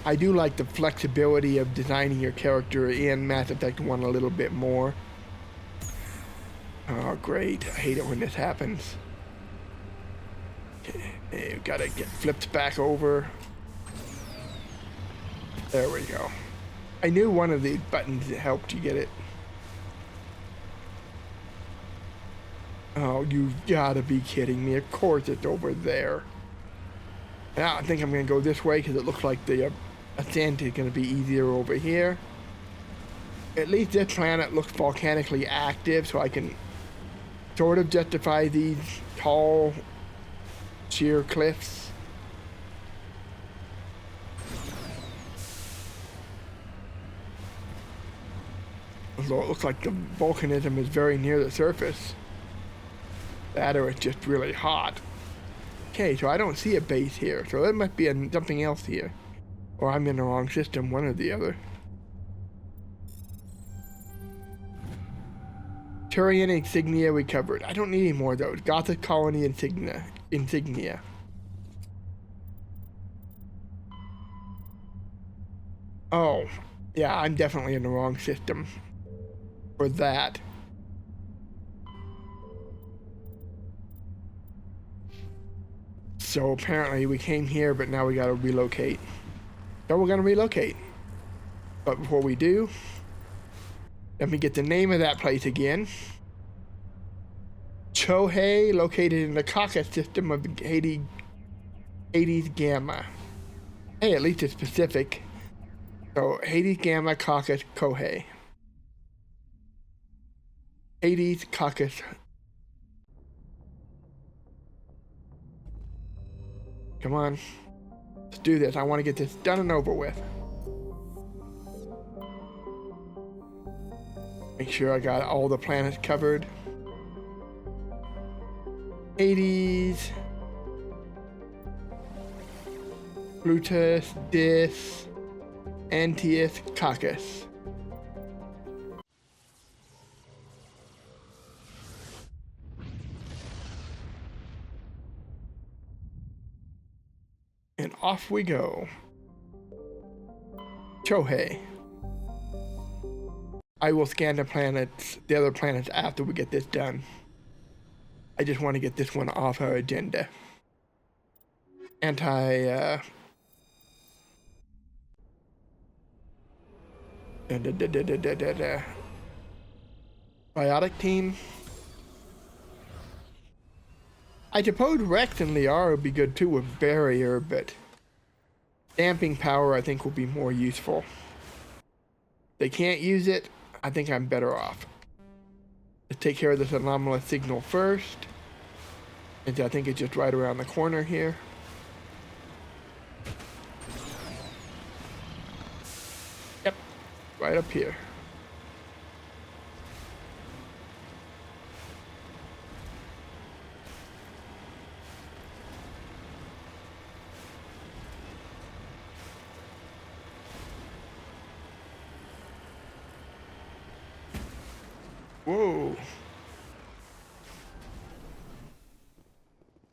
I do like the flexibility of designing your character in Mass Effect 1 a little bit more. Oh, great. I hate it when this happens. Okay, you gotta get flipped back over. There we go. I knew one of these buttons helped you get it. Oh, you gotta be kidding me. Of course it's over there. Now I think I'm gonna go this way because it looks like the ascent is gonna be easier over here. At least this planet looks volcanically active, so I can sort of justify these tall, sheer cliffs. Although it looks like the volcanism is very near the surface. That or it's just really hot. Okay, so I don't see a base here, so there must be something else here. Or I'm in the wrong system, one or the other. Turian insignia we covered. I don't need any more of those. Gothic colony insignia. Oh, yeah, I'm definitely in the wrong system for that. So apparently we came here, but now we gotta relocate. So we're gonna relocate. But before we do, let me get the name of that place again. Chohei, located in the Kaka system of Hades Gamma. Hey, at least it's specific. So Hades Gamma, Kaka, Kohei. Hades Caucus. Come on. Let's do this. I want to get this done and over with. Make sure I got all the planets covered. Hades. Plutus, Dis, Antaeus, Caucus. And off we go. Chohei. I will scan the other planets after we get this done. I just want to get this one off our agenda. Biotic team. I suppose Rex and Liara would be good too with barrier, but damping power I think will be more useful. They can't use it, I think I'm better off. Let's take care of this anomalous signal first. And I think it's just right around the corner here. Yep, right up here. Whoa.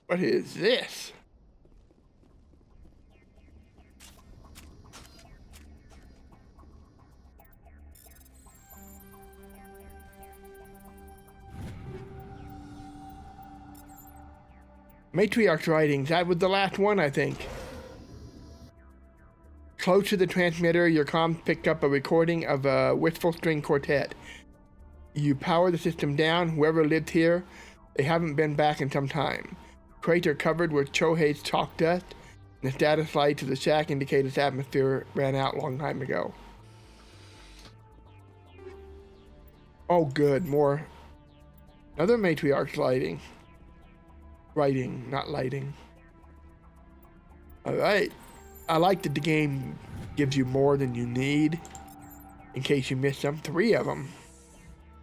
What is this? Matriarch's writings. That was the last one, I think. Close to the transmitter, your comms picked up a recording of a wistful string quartet. You power the system down. Whoever lived here, they haven't been back in some time. Crater covered with Chohei's chalk dust, and the status lights of the shack indicate its atmosphere ran out a long time ago. Oh good, more. Another matriarch's lighting. Writing, not lighting. Alright. I like that the game gives you more than you need. In case you missed them. 3 of them.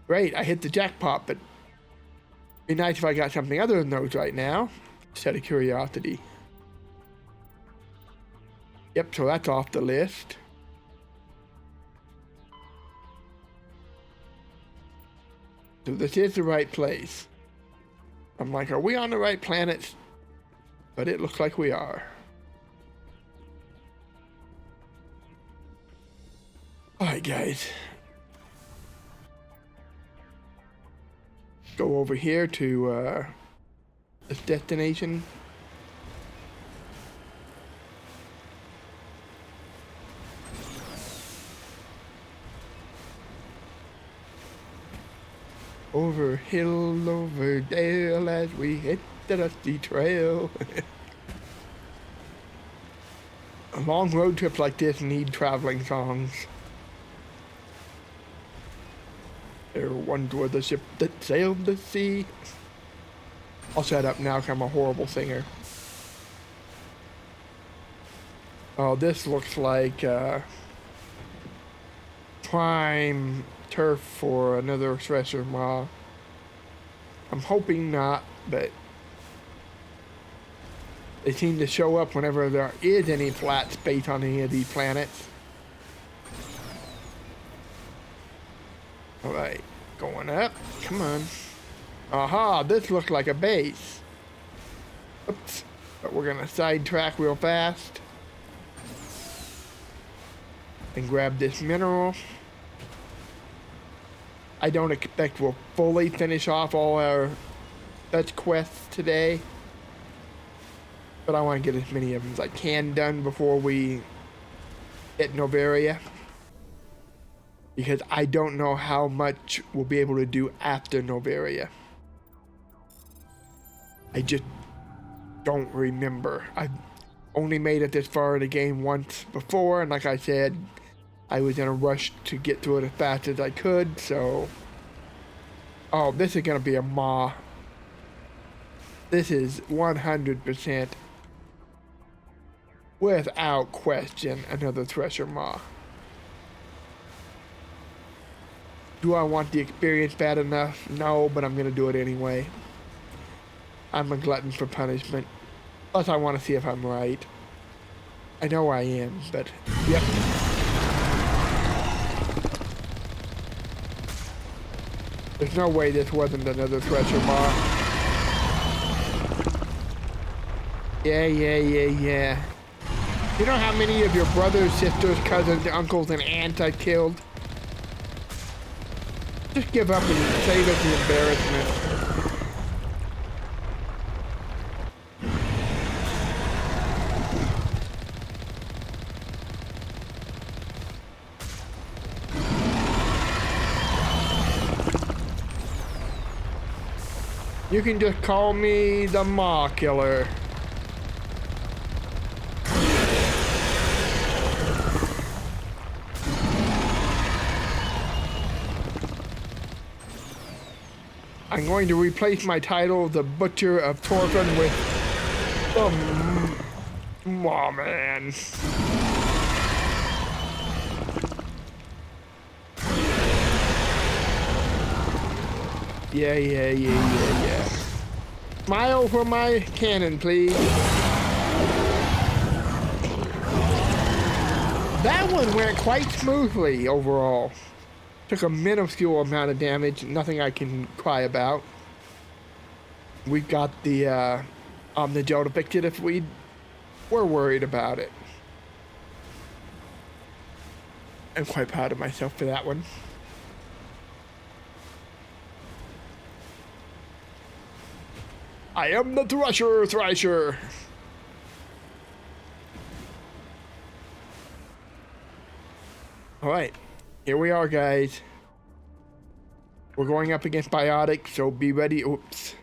Great, I hit the jackpot, but it'd be nice if I got something other than those right now. Just out of curiosity. Yep, so that's off the list. So this is the right place. I'm like, are we on the right planet? But it looks like we are. Alright guys. Go over here to this destination. Over hill, over dale as we hit the dusty trail. Long road trips like this need traveling songs. There once was a ship that sailed the sea. I'll shut up now because I'm a horrible singer. Oh, this looks like prime turf for another thresher mob. I'm hoping not, but they seem to show up whenever there is any flat space on any of these planets. Alright, going up. Come on. Aha, this looks like a base. Oops. But we're gonna sidetrack real fast. And grab this mineral. I don't expect we'll fully finish off all our fetch quests today. But I want to get as many of them as I can done before we hit Noveria. Because I don't know how much we'll be able to do after Noveria. I just don't remember. I've only made it this far in the game once before, and like I said, I was in a rush to get through it as fast as I could, so Oh, this is gonna be a maw. This is 100%, without question, another Thresher maw. Do I want the experience bad enough? No, but I'm gonna do it anyway. I'm a glutton for punishment. Plus, I want to see if I'm right. I know I am, but yep. There's no way this wasn't another Thresher maw. Yeah. You know how many of your brothers, sisters, cousins, uncles, and aunts I killed? Just give up and save us the embarrassment. You can just call me the Maw Killer. I'm going to replace my title, the Butcher of Torfin, with the Maw Man. Yeah. Smile for my cannon, please. That one went quite smoothly overall. Took a minuscule amount of damage, nothing I can cry about. We got the Omnigel to fix it if we were worried about it. I'm quite proud of myself for that one. I am the Thrasher. Alright, here we are, guys. We're going up against biotic, so be ready. Oops.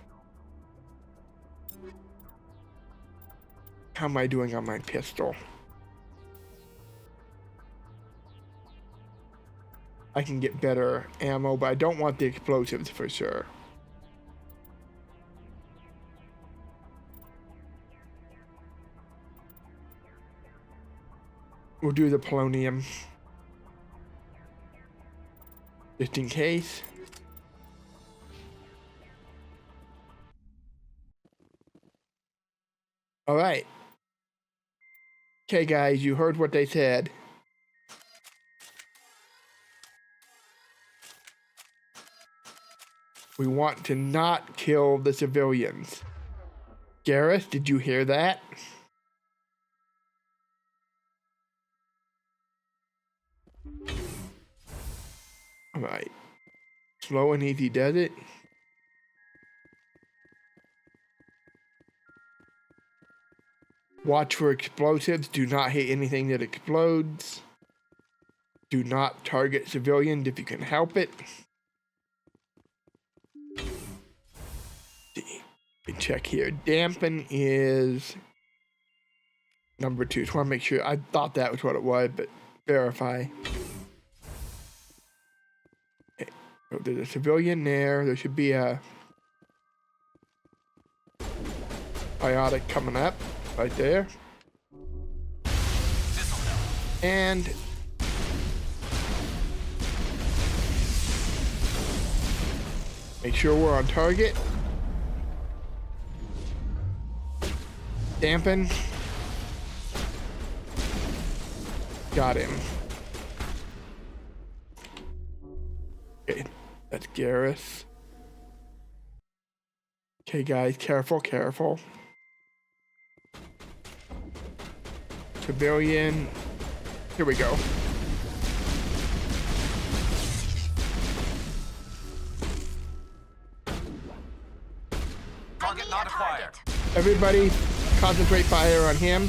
How am I doing on my pistol? I can get better ammo, but I don't want the explosives for sure. We'll do the polonium. Just in case. Alright. Okay, guys, you heard what they said. We want to not kill the civilians. Gareth, did you hear that? Alright. Slow and easy does it. Watch for explosives. Do not hit anything that explodes. Do not target civilians if you can help it. Check here. Dampen is number 2. Just want to make sure. I thought that was what it was, but verify. Okay. So there's a civilian there. There should be a biotic coming up right there. And make sure we're on target. Dampen. Got him. Okay, that's Gareth. Okay, guys, careful. Civilian. Here we go. Target not acquired. Everybody, concentrate fire on him.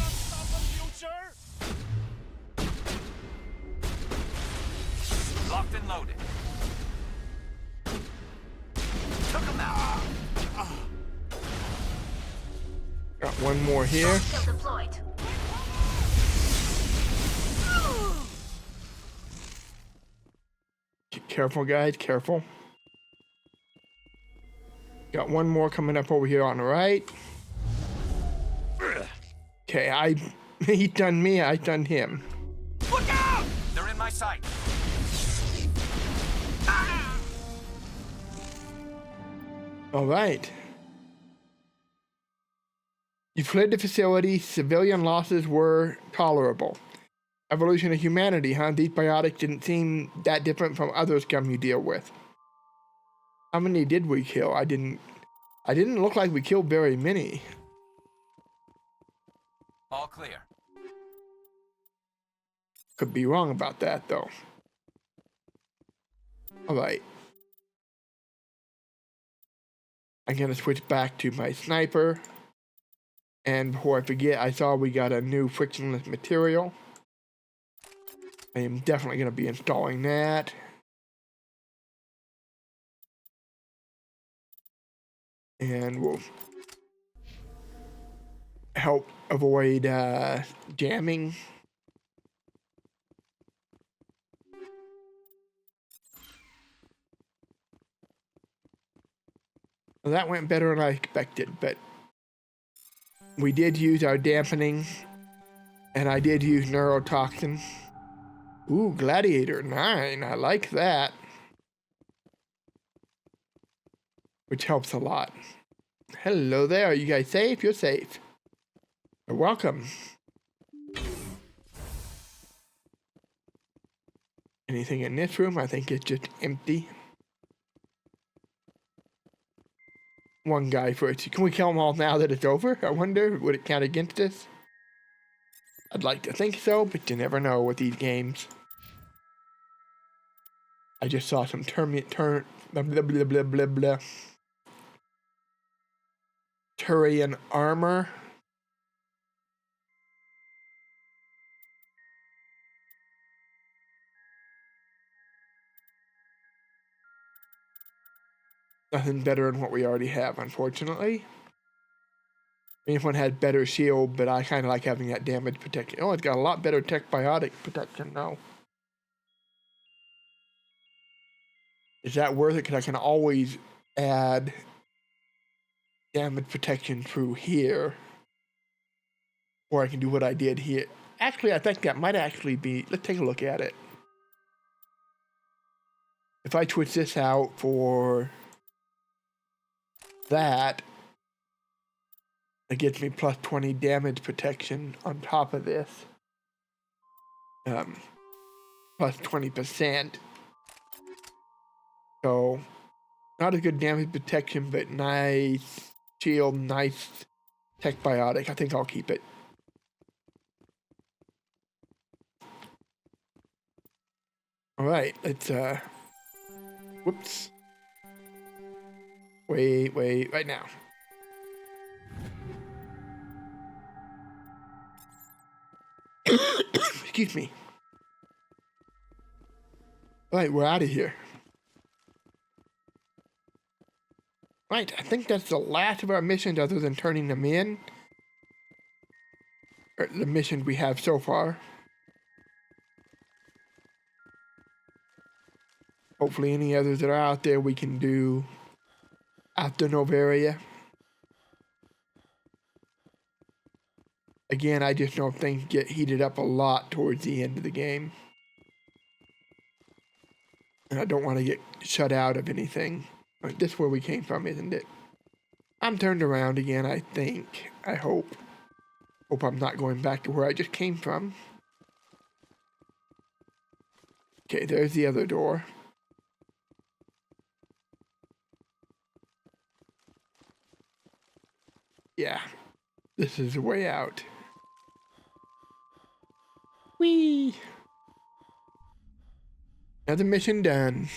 Locked and loaded. Took him out. Got one more here. Careful, guys, careful. Got one more coming up over here on the right. Okay, he done me, I done him. Look out! They're in my sight. All right. You fled the facility. Civilian losses were tolerable. Evolution of humanity, huh? These biotics didn't seem that different from other scum you deal with. How many did we kill? I didn't look like we killed very many. All clear. Could be wrong about that, though. All right. I'm gonna switch back to my sniper. And before I forget, I saw we got a new frictionless material. I am definitely gonna be installing that. And we'll help avoid jamming. Well, that went better than I expected, but we did use our dampening, and I did use neurotoxin. Ooh, Gladiator 9, I like that. Which helps a lot. Hello there, are you guys safe? You're safe. You're welcome. Anything in this room? I think it's just empty. One guy first. Can we kill them all now that it's over? I wonder, would it count against us? I'd like to think so, but you never know with these games. I just saw some blah blah blah blah blah blah. Turian armor. Nothing better than what we already have, unfortunately. If one had better shield, but I kind of like having that damage protection. Oh, it's got a lot better tech biotic protection now. Is that worth it? Because I can always add damage protection through here. Or I can do what I did here. Actually, I think that might actually be... Let's take a look at it. If I switch this out for that, it gives me plus 20 damage protection on top of this. Plus 20%. So, not a good damage protection, but nice shield, nice tech biotic. I think I'll keep it. Alright, let's, whoops. Wait, right now. Excuse me. Alright, we're out of here. Right, I think that's the last of our missions other than turning them in. Or the missions we have so far. Hopefully any others that are out there we can do after Novaria. Again, I just know things get heated up a lot towards the end of the game. And I don't want to get shut out of anything. This is where we came from, isn't it? I'm turned around again, I think. I hope. Hope I'm not going back to where I just came from. Okay, there's the other door. Yeah, this is the way out. Whee! Another mission done.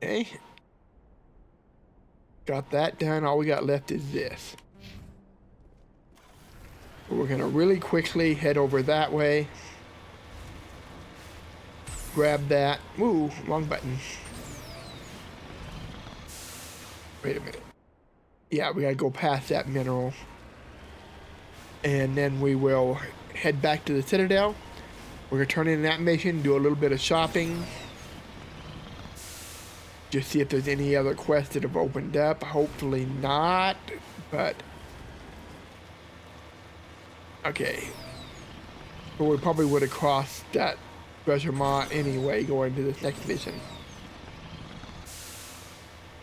Okay. Got that done. All we got left is this. We're gonna really quickly head over that way. Grab that. Ooh, wrong button. Wait a minute. Yeah, we gotta go past that mineral. And then we will head back to the Citadel. We're gonna turn in that mission, do a little bit of shopping. Just see if there's any other quests that have opened up. Hopefully not, but... Okay. But we probably would have crossed that treasure mart anyway going to this next mission.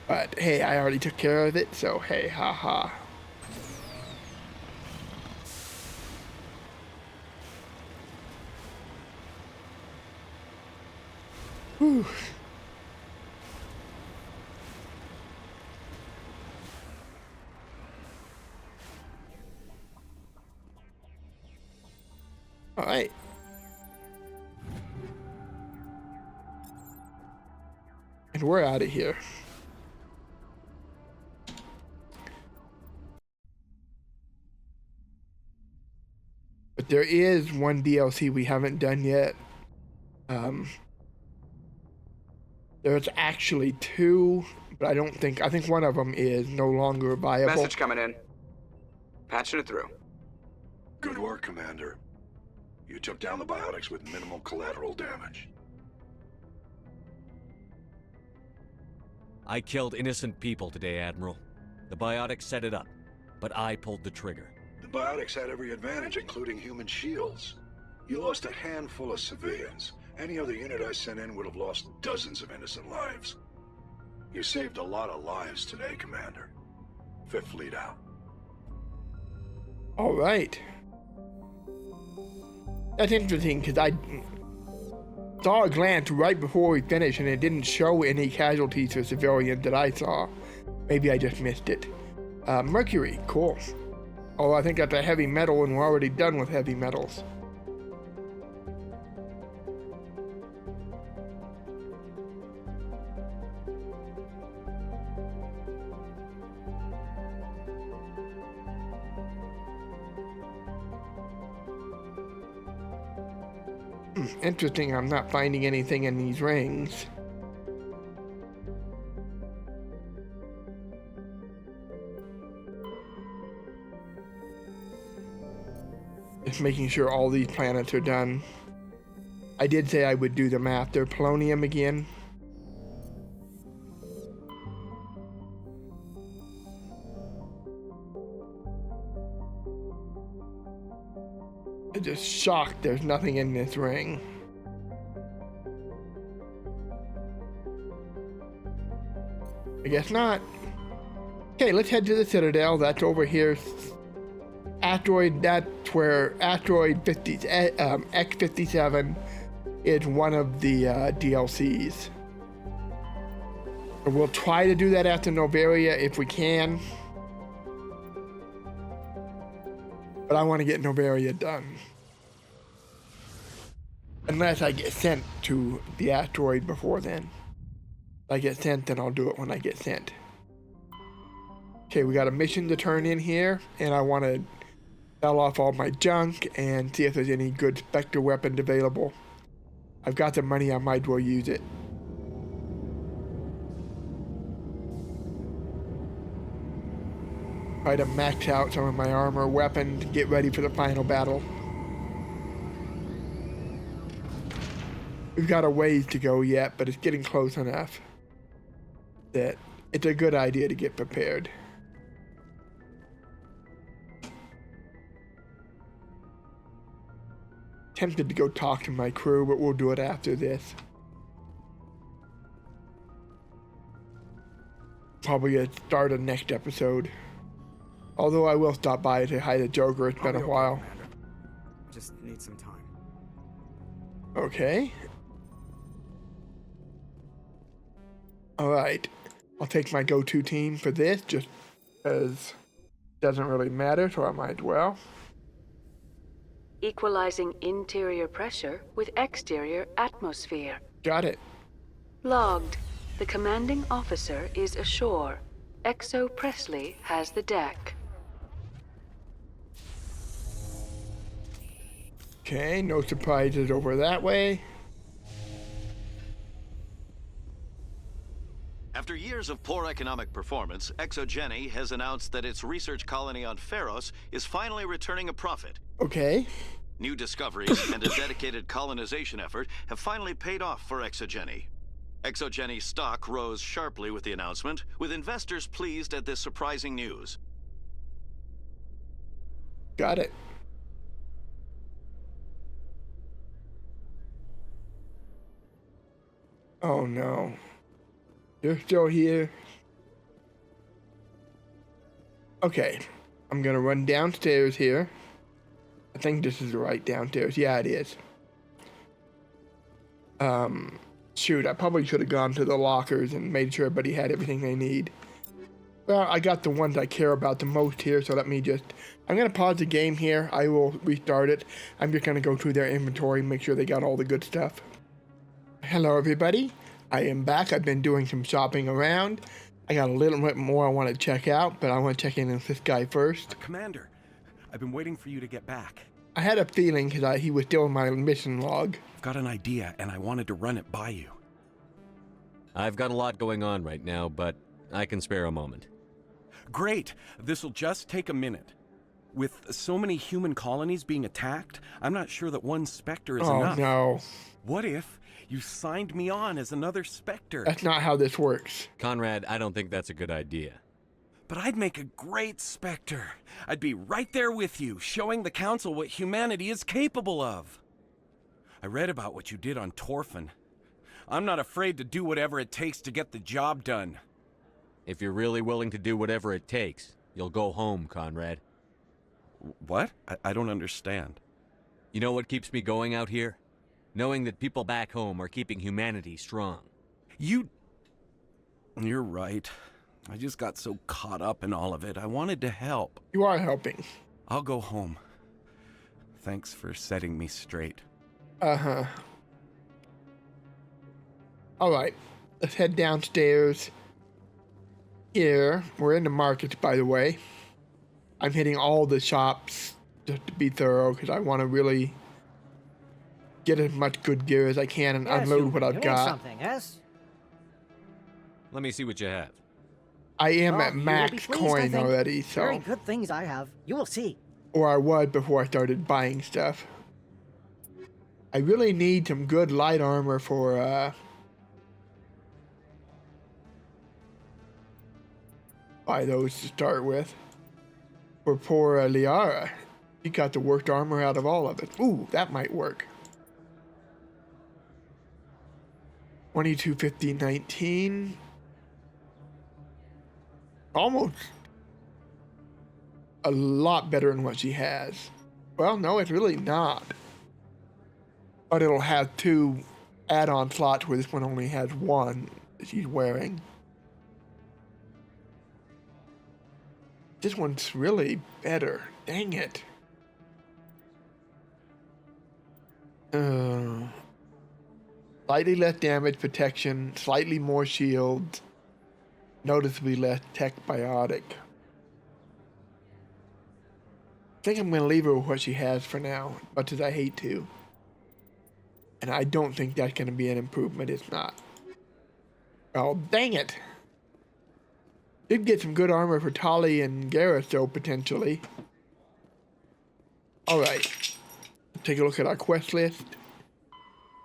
But hey, I already took care of it, so hey, haha. Whew. All right. And we're out of here. But there is one DLC we haven't done yet. There's actually two, but I think one of them is no longer viable. Message coming in. Patching it through. Good work, Commander. You took down the biotics with minimal collateral damage. I killed innocent people today, Admiral. The biotics set it up, but I pulled the trigger. The biotics had every advantage, including human shields. You lost a handful of civilians. Any other unit I sent in would have lost dozens of innocent lives. You saved a lot of lives today, Commander. Fifth Fleet out. All right. That's interesting, because I saw a glance right before we finished, and it didn't show any casualties for civilians that I saw. Maybe I just missed it. Mercury, cool. Oh, I think that's a heavy metal, and we're already done with heavy metals. Interesting, I'm not finding anything in these rings. Just making sure all these planets are done. I did say I would do them after polonium again. I'm just shocked there's nothing in this ring. I guess not. Okay, let's head to the Citadel. That's over here. Asteroid, that's where asteroid X-57 is one of the DLCs. We'll try to do that after Noveria if we can. But I want to get Noveria done. Unless I get sent to the asteroid before then. If I get sent, then I'll do it when I get sent. Okay, we got a mission to turn in here, and I want to sell off all my junk and see if there's any good Spectre weapons available. I've got the money, I might as well use it. Try to max out some of my armor weapons to get ready for the final battle. We've got a ways to go yet, but it's getting close enough that it's a good idea to get prepared. Tempted to go talk to my crew, but we'll do it after this. Probably gonna start a next episode. Although I will stop by to say hi to Joker. It's been a while. Commander. Just need some time. Okay. Alright. I'll take my go-to team for this, just because it doesn't really matter, so I might as well. Equalizing interior pressure with exterior atmosphere. Got it. Logged. The commanding officer is ashore. Exo Presley has the deck. Okay, no surprises over that way. After years of poor economic performance, ExoGeni has announced that its research colony on Pharos is finally returning a profit. Okay. New discoveries and a dedicated colonization effort have finally paid off for Exogeny. Exogeny's stock rose sharply with the announcement, with investors pleased at this surprising news. Got it. Oh no. You're still here? Okay. I'm gonna run downstairs here. I think this is the right downstairs. Yeah, it is. Shoot, I probably should have gone to the lockers and made sure everybody had everything they need. Well, I got the ones I care about the most here, so let me just... I'm going to pause the game here. I will restart it. I'm just going to go through their inventory and make sure they got all the good stuff. Hello, everybody. I am back. I've been doing some shopping around. I got a little bit more I want to check out, but I want to check in with this guy first. Commander, I've been waiting for you to get back. I had a feeling because he was still in my mission log. I've got an idea, and I wanted to run it by you. I've got a lot going on right now, but I can spare a moment. Great! This'll just take a minute. With so many human colonies being attacked, I'm not sure that one Spectre is enough. Oh, no. What if you signed me on as another Spectre? That's not how this works. Conrad, I don't think that's a good idea. But I'd make a great Spectre. I'd be right there with you, showing the Council what humanity is capable of. I read about what you did on Torfin. I'm not afraid to do whatever it takes to get the job done. If you're really willing to do whatever it takes, you'll go home, Conrad. What? I don't understand. You know what keeps me going out here? Knowing that people back home are keeping humanity strong. You're right. I just got so caught up in all of it. I wanted to help. You are helping. I'll go home. Thanks for setting me straight. Uh-huh. Alright, let's head downstairs. Here, we're in the markets, by the way. I'm hitting all the shops just to be thorough, because I want to really get as much good gear as I can and unload what I've got. Something, yes? Let me see what you have. I am at max coin already, so... Very good things I have. You will see. Or I was before I started buying stuff. I really need some good light armor for, buy those to start with. For poor Liara. She got the worst armor out of all of it. Ooh, that might work. 22, 15, 19. Almost a lot better than what she has. Well, no, it's really not. But it'll have 2 add-on slots where this one only has 1 that she's wearing. This one's really better. Dang it. Slightly less damage protection, slightly more shield, noticeably less tech biotic. I think I'm going to leave her with what she has for now, as much as I hate to. And I don't think that's going to be an improvement. It's not. Oh, dang it. Did get some good armor for Tali and Gareth, though, potentially. Alright. Take a look at our quest list.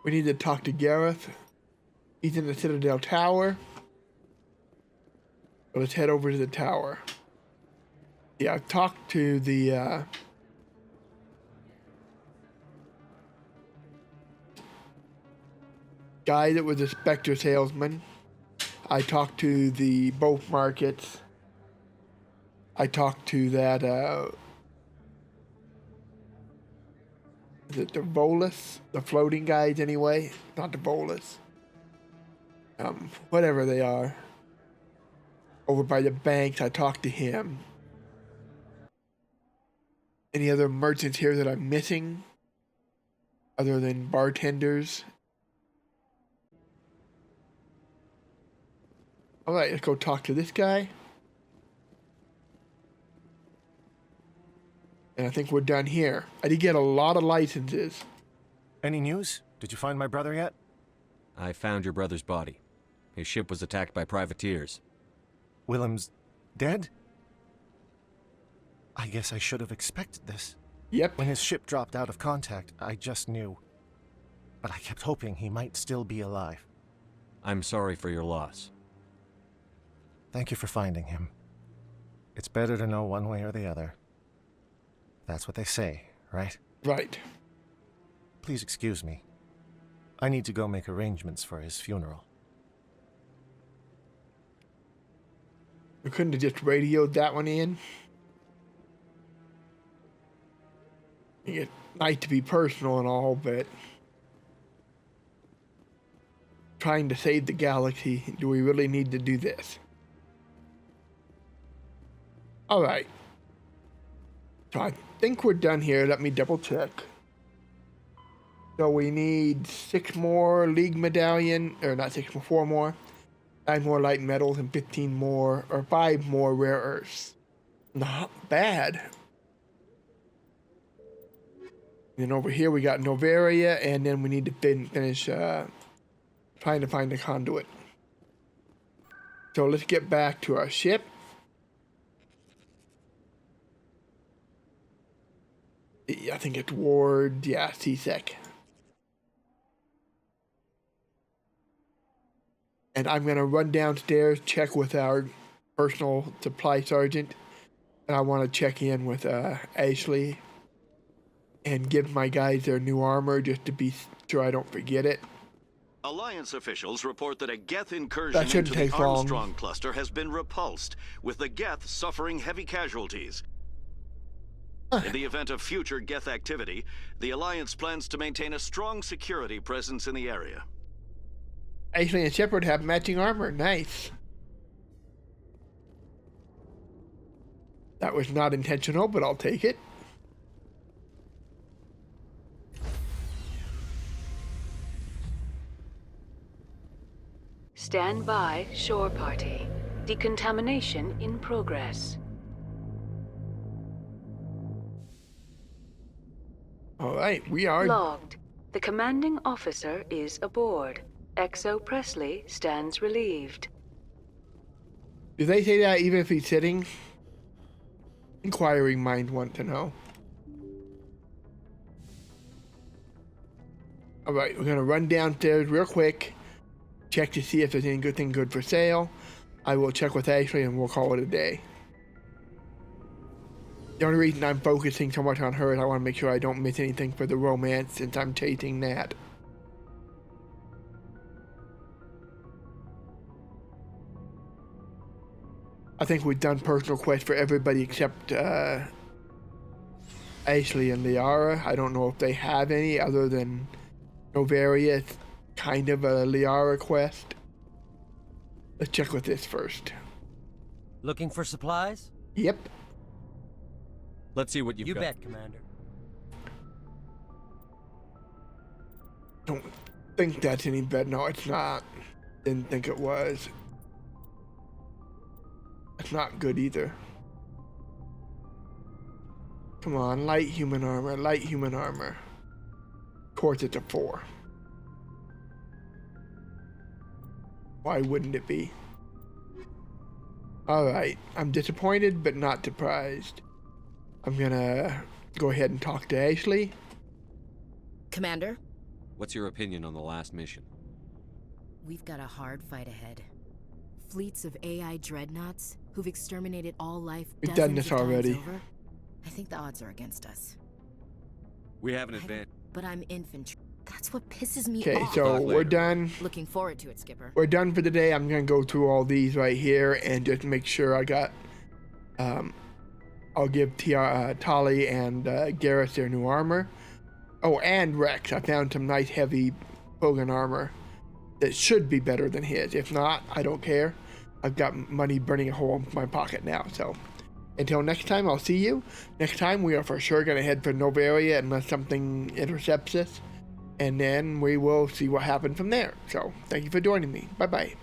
We need to talk to Gareth. He's in the Citadel Tower. So let's head over to the tower. Yeah, I've talked to the, guy that was a Spectre salesman. I talked to the both markets. I talked to that, is it the Volus? The floating guys anyway? Not the Volus. Whatever they are. Over by the banks, I talked to him. Any other merchants here that I'm missing? Other than bartenders? Alright, let's go talk to this guy. And I think we're done here. I did get a lot of licenses. Any news? Did you find my brother yet? I found your brother's body. His ship was attacked by privateers. Willem's dead? I guess I should have expected this. Yep. When his ship dropped out of contact, I just knew. But I kept hoping he might still be alive. I'm sorry for your loss. Thank you for finding him. It's better to know one way or the other. That's what they say, right? Right. Please excuse me. I need to go make arrangements for his funeral. We couldn't have just radioed that one in. It's nice to be personal and all, but trying to save the galaxy, do we really need to do this? Alright. So I think we're done here. Let me double check. So we need 6 more League Medallion, or not 6 more, 4 more. 9 more light metals and 15 more, or 5 more rare earths. Not bad. Then over here we got Novaria, and then we need to finish trying to find the conduit. So let's get back to our ship. I think it's Ward, yeah, C-Sec. And I'm going to run downstairs, check with our personal supply sergeant. And I want to check in with Ashley and give my guys their new armor just to be sure I don't forget it. Alliance officials report that a Geth incursion into the Armstrong cluster has been repulsed, with the Geth suffering heavy casualties. In the event of future Geth activity, the Alliance plans to maintain a strong security presence in the area. Ashley and Shepard have matching armor. Nice. That was not intentional, but I'll take it. Stand by, shore party. Decontamination in progress. All right, we are... Logged. The commanding officer is aboard. Exo Presley stands relieved. Do they say that even if he's sitting? Inquiring mind want to know. All right, we're gonna run downstairs real quick. Check to see if there's anything good for sale. I will check with Ashley and we'll call it a day. The only reason I'm focusing so much on her is I want to make sure I don't miss anything for the romance since I'm chasing that. I think we've done personal quests for everybody except Ashley and Liara. I don't know if they have any other than Novaria. It's kind of a Liara quest. Let's check with this first. Looking for supplies? Yep. Let's see what you've got. You bet, Commander. Don't think that's any better. No, it's not. Didn't think it was. It's not good either. Come on, light human armor, light human armor. Of course it's a 4. Why wouldn't it be? Alright, I'm disappointed but not surprised. I'm gonna go ahead and talk to Ashley. Commander? What's your opinion on the last mission? We've got a hard fight ahead. Fleets of AI dreadnoughts who've exterminated all life We've done this already. Over. I think the odds are against us. We have an advantage. But I'm infantry. That's what pisses me off. Okay, so we're done. Looking forward to it, Skipper. We're done for the day. I'm gonna go through all these right here and just make sure I got I'll give Tali and Garrus their new armor. Oh, and Rex. I found some nice heavy Bogan armor that should be better than his. If not, I don't care. I've got money burning a hole in my pocket now. So until next time, I'll see you. Next time, we are for sure going to head for Novaria unless something intercepts us. And then we will see what happens from there. So thank you for joining me. Bye-bye.